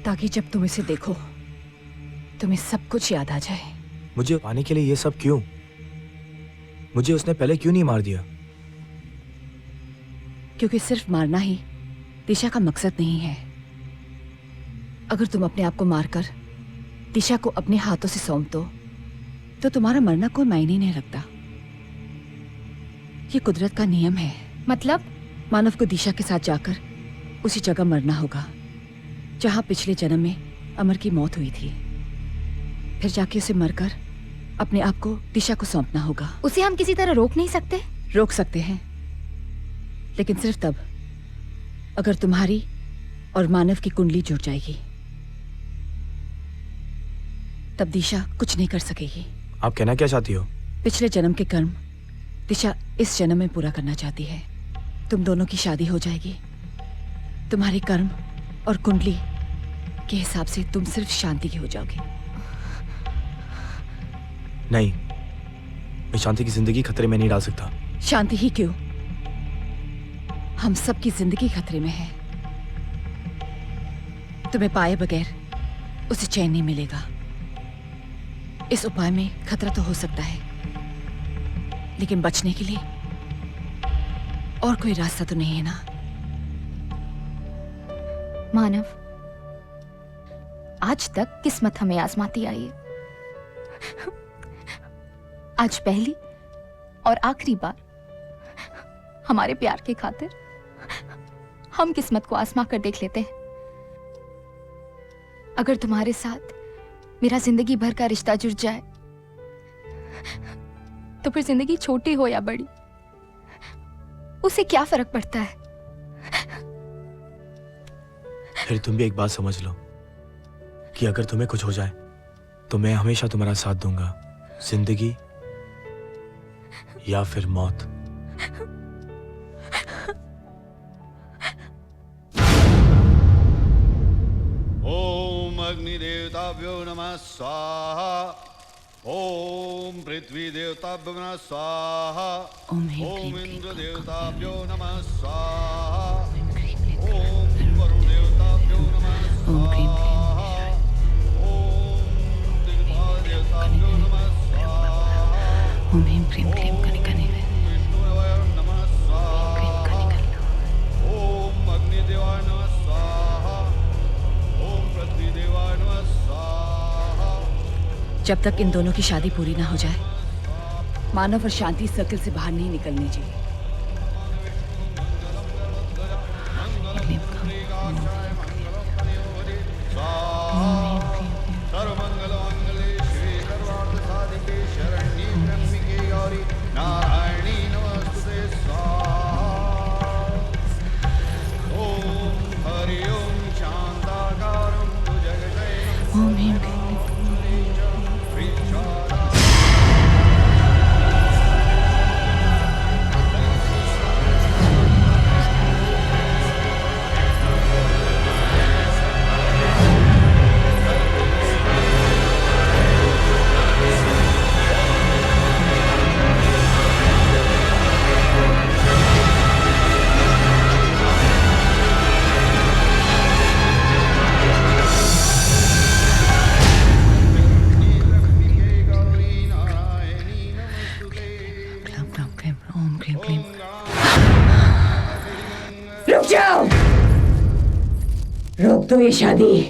ताकि जब तुम इसे देखो तुम्हें सब कुछ याद आ जाए। मुझे पाने के लिए ये सब क्यों? मुझे उसने पहले क्यों नहीं मार दिया? क्योंकि सिर्फ मारना ही दिशा का मकसद नहीं है। अगर तुम अपने आप को मारकर दिशा को अपने हाथों से सौंप दो तो तुम्हारा मरना कोई मायने नहीं रखता। ये कुदरत का नियम है। मतलब मानव को दिशा के साथ जाकर उसी जगह मरना होगा जहां पिछले जन्म में अमर की मौत हुई थी। फिर जाके उसे मरकर अपने आप को दिशा को सौंपना होगा। उसे हम किसी तरह रोक नहीं सकते? रोक सकते हैं, लेकिन सिर्फ तब अगर तुम्हारी और मानव की कुंडली जुड़ जाएगी, तब दिशा कुछ नहीं कर सकेगी। आप कहना क्या चाहती हो? पिछले जन्म के कर्म दिशा इस जन्म में पूरा करना चाहती है। तुम दोनों की शादी हो जाएगी। तुम्हारे कर्म और कुंडली के हिसाब से तुम सिर्फ शांति की हो जाओगे। नहीं, मैं शांति की जिंदगी खतरे में नहीं डाल सकता। शांति ही क्यों, हम सबकी जिंदगी खतरे में है। तुम्हें पाए बगैर उसे चैन नहीं मिलेगा। इस उपाय में खतरा तो हो सकता है, लेकिन बचने के लिए और कोई रास्ता तो नहीं है ना। मानव, आज तक किस्मत हमें आजमाती आई है। आज पहली और आखिरी बार हमारे प्यार के खातिर हम किस्मत को आजमा कर देख लेते हैं। अगर तुम्हारे साथ मेरा जिंदगी भर का रिश्ता जुड़ जाए तो फिर जिंदगी छोटी हो या बड़ी, उसे क्या फर्क पड़ता है? फिर तुम भी एक बात समझ लो कि अगर तुम्हें कुछ हो जाए तो मैं हमेशा तुम्हारा साथ दूंगा, जिंदगी या फिर मौत। ओम अग्निदेवताभ्यो नमः स्वाहा। ओम पृथ्वी देवताभ्यो नमः स्वाहा। ओम इंद्र देवताभ्यो नमः स्वाहा। ओम वरुण देवताभ्यो नमः स्वाहा। ओम दिग्भाग देवताभ्यो नमः स्वाहा। ओम ह्रीं क्लीं क्लीं कनिकने विष्णुदेवाय नमः स्वाहा। ओम अग्निदेवाय नमः स्वाहा। ओम पृथ्वी देवाय नमः स्वाहा। जब तक इन दोनों की शादी पूरी ना हो जाए, मानव और शांति सर्कल से बाहर नहीं निकलनी चाहिए। रुक जाओ, रोक दो ये शादी,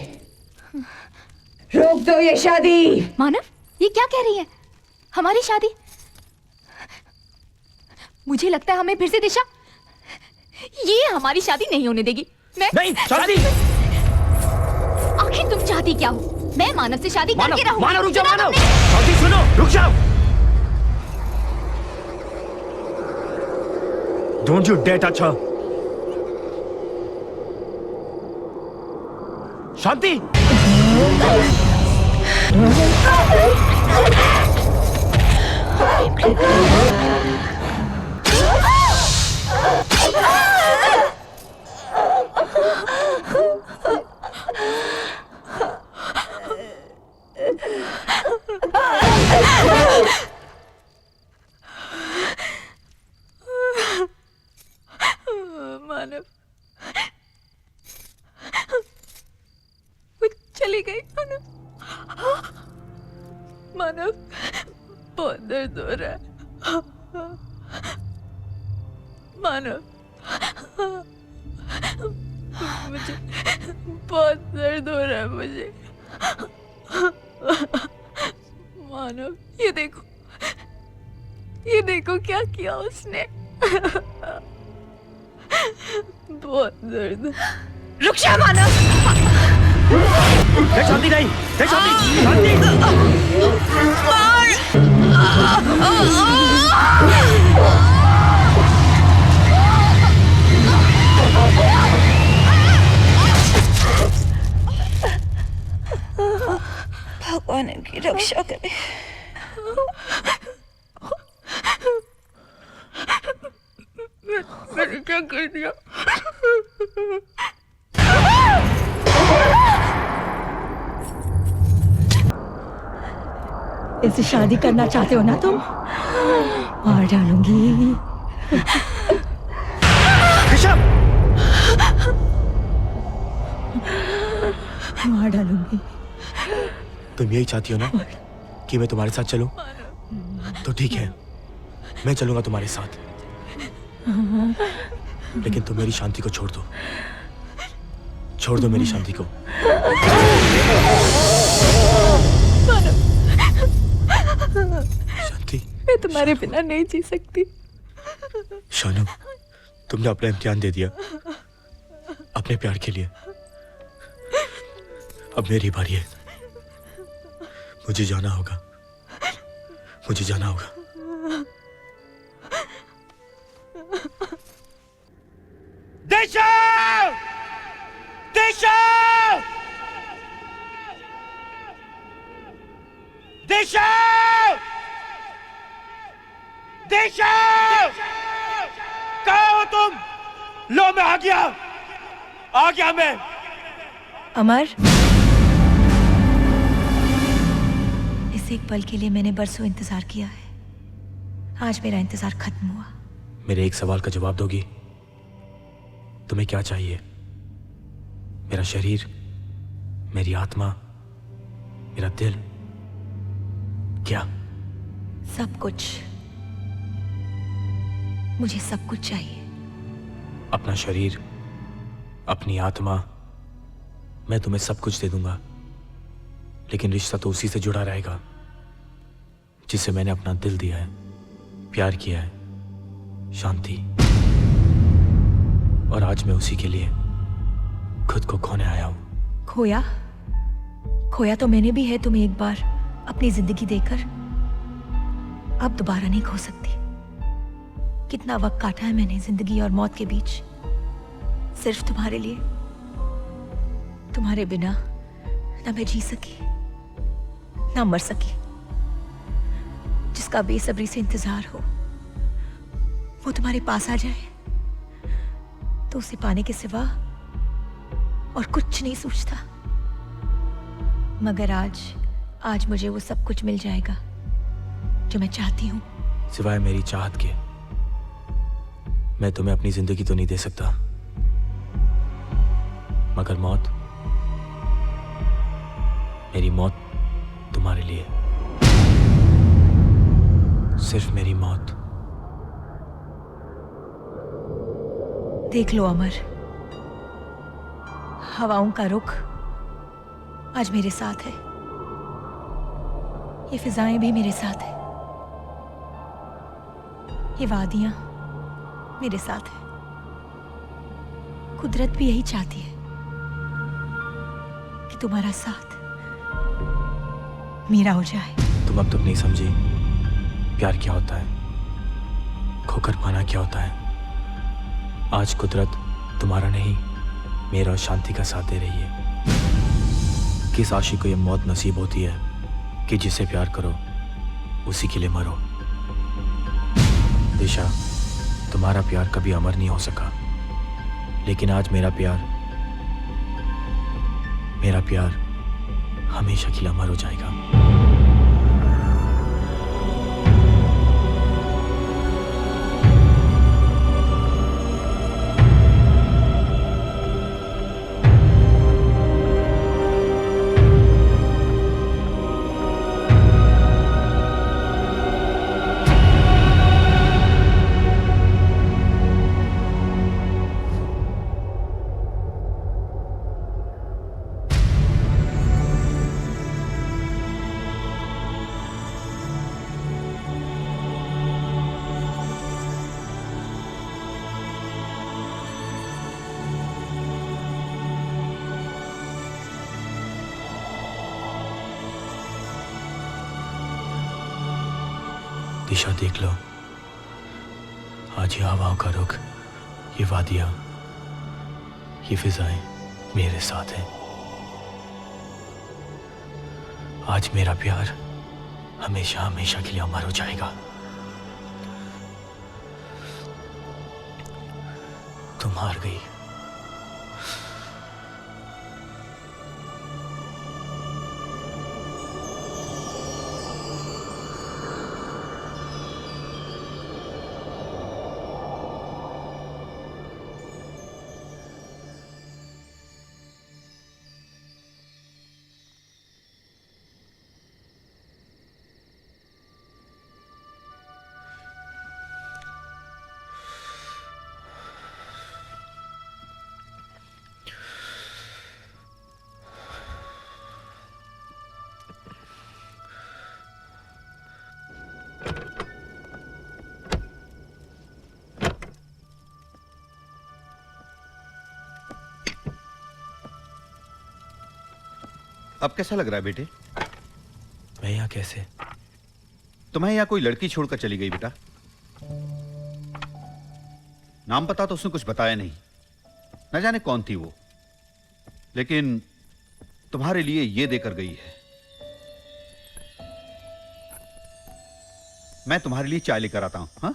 रोक दो ये शादी। मानव, ये क्या कह रही है? हमारी शादी? मुझे लगता है हमें फिर से दिशा ये हमारी शादी नहीं होने देगी। मैं नहीं, शादी। आखिर तुम चाहती क्या हो? मैं मानव से शादी मानव, करके रहूंगी। मानव रुक जाओ, सुना मानव। तुमने? शांति सुनो, रुक जाओ। Don't you dare touch her. शांति। मानव, वो चली गई। मानव, मानव, बहुत दर्द हो रहा है। मानव, मुझे बहुत दर्द हो रहा है मुझे। मानव, ये देखो क्या किया उसने। बहुत दर्द। रुक जा मानव। शांति नहीं, शांति, शांति। भगवान इनकी रक्षा करे। मैंने क्या कर दिया? इससे शादी करना चाहते हो ना तुम? मार डालूंगी। ऋषभ, मार डालूंगी। तुम यही चाहती हो ना कि मैं तुम्हारे साथ चलूं? तो ठीक है, मैं चलूंगा तुम्हारे साथ, लेकिन तुम मेरी शांति को छोड़ दो। छोड़ दो मेरी शांति को। शांति, मैं तुम्हारे बिना नहीं जी सकती। शानू, तुमने अपना इम्तिहान दे दिया अपने प्यार के लिए। अब मेरी बारी है। मुझे जाना होगा, मुझे जाना होगा। दिशा! दिशा! दिशा! दिशा! कहाँ हो तुम? लो, मैं आ गया मैं। अमर, इस एक पल के लिए मैंने बरसों इंतजार किया है। आज मेरा इंतजार खत्म हुआ। मेरे एक सवाल का जवाब दोगी? तुम्हें क्या चाहिए? मेरा शरीर, मेरी आत्मा, मेरा दिल, क्या? सब कुछ। मुझे सब कुछ चाहिए। अपना शरीर, अपनी आत्मा, मैं तुम्हें सब कुछ दे दूंगा, लेकिन रिश्ता तो उसी से जुड़ा रहेगा जिसे मैंने अपना दिल दिया है, प्यार किया है, शांति। और आज मैं उसी के लिए खुद को खोने आया हूं। खोया तो मैंने भी है तुम्हें एक बार अपनी जिंदगी देकर। अब दोबारा नहीं खो सकती। कितना वक्त काटा है मैंने जिंदगी और मौत के बीच, सिर्फ तुम्हारे लिए। तुम्हारे बिना ना मैं जी सकी, ना मर सकी। जिसका बेसब्री से इंतजार हो वो तुम्हारे पास आ जाए तो उसे पाने के सिवा और कुछ नहीं सोचता। मगर आज मुझे वो सब कुछ मिल जाएगा जो मैं चाहती हूँ। सिवाय मेरी चाहत के मैं तुम्हें अपनी जिंदगी तो नहीं दे सकता, मगर मौत, मेरी मौत तुम्हारे लिए, सिर्फ मेरी मौत। देख लो अमर, हवाओं का रुख आज मेरे साथ है। ये फिजाएं भी मेरे साथ है। ये वादियां मेरे साथ है। कुदरत भी यही चाहती है कि तुम्हारा साथ मेरा हो जाए। तुम अब तक नहीं समझी प्यार क्या होता है, खोकर पाना क्या होता है। आज कुदरत तुम्हारा नहीं, मेरा और शांति का साथ दे रही है। किस आशिक को ये मौत नसीब होती है कि जिसे प्यार करो उसी के लिए मरो। दिशा, तुम्हारा प्यार कभी अमर नहीं हो सका, लेकिन आज मेरा प्यार हमेशा के लिए अमर हो जाएगा। दिशा, देख लो, आज ये हवाओं का रुख, ये वादियां, ये फिजाएं मेरे साथ हैं। आज मेरा प्यार हमेशा हमेशा के लिए अमर हो जाएगा। तुम हार गई। अब कैसा लग रहा है बेटे? मैं यहाँ कैसे? तुम्हें यहाँ कोई लड़की छोड़कर चली गई बेटा। नाम पता तो उसने कुछ बताया नहीं, न जाने कौन थी वो, लेकिन तुम्हारे लिए ये देकर गई है। मैं तुम्हारे लिए चाय लेकर आता हूं। हाँ,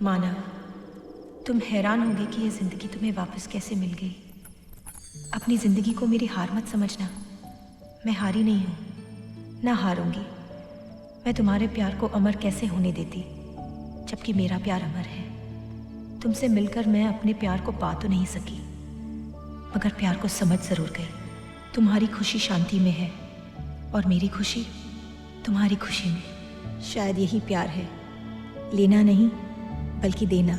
मानव, तुम हैरान होगे कि यह जिंदगी तुम्हें वापस कैसे मिल गई। अपनी जिंदगी को मेरी हार मत समझना। मैं हारी नहीं हूं, ना हारूंगी। मैं तुम्हारे प्यार को अमर कैसे होने देती, जबकि मेरा प्यार अमर है। तुमसे मिलकर मैं अपने प्यार को पा तो नहीं सकी, मगर प्यार को समझ जरूर गई। तुम्हारी खुशी शांति में है और मेरी खुशी तुम्हारी खुशी में। शायद यही प्यार है, लेना नहीं बल्कि देना।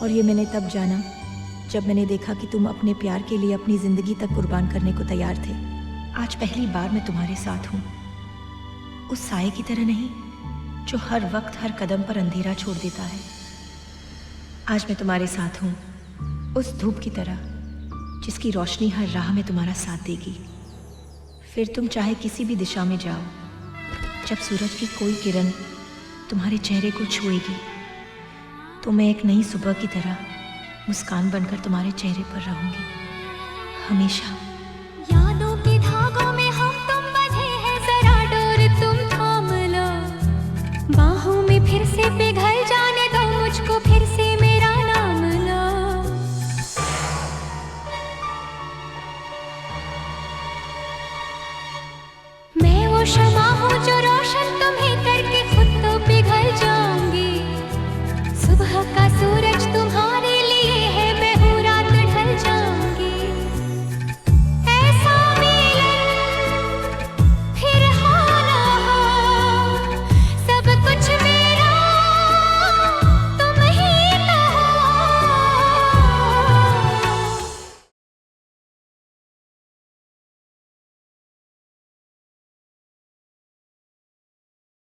और ये मैंने तब जाना जब मैंने देखा कि तुम अपने प्यार के लिए अपनी जिंदगी तक कुर्बान करने को तैयार थे। आज पहली बार मैं तुम्हारे साथ हूँ, उस साए की तरह नहीं जो हर वक्त हर कदम पर अंधेरा छोड़ देता है। आज मैं तुम्हारे साथ हूँ, उस धूप की तरह जिसकी रोशनी हर राह में तुम्हारा साथ देगी। फिर तुम चाहे किसी भी दिशा में जाओ, जब सूरज की कोई किरण तुम्हारे चेहरे को छुएगी तो मैं एक नई सुबह की तरह मुस्कान बनकर तुम्हारे चेहरे पर रहूंगी हमेशा। यादों के धागों में हम तुम बंधे हैं, जरा डोर तुम थाम लो, बाहों में फिर से पिघल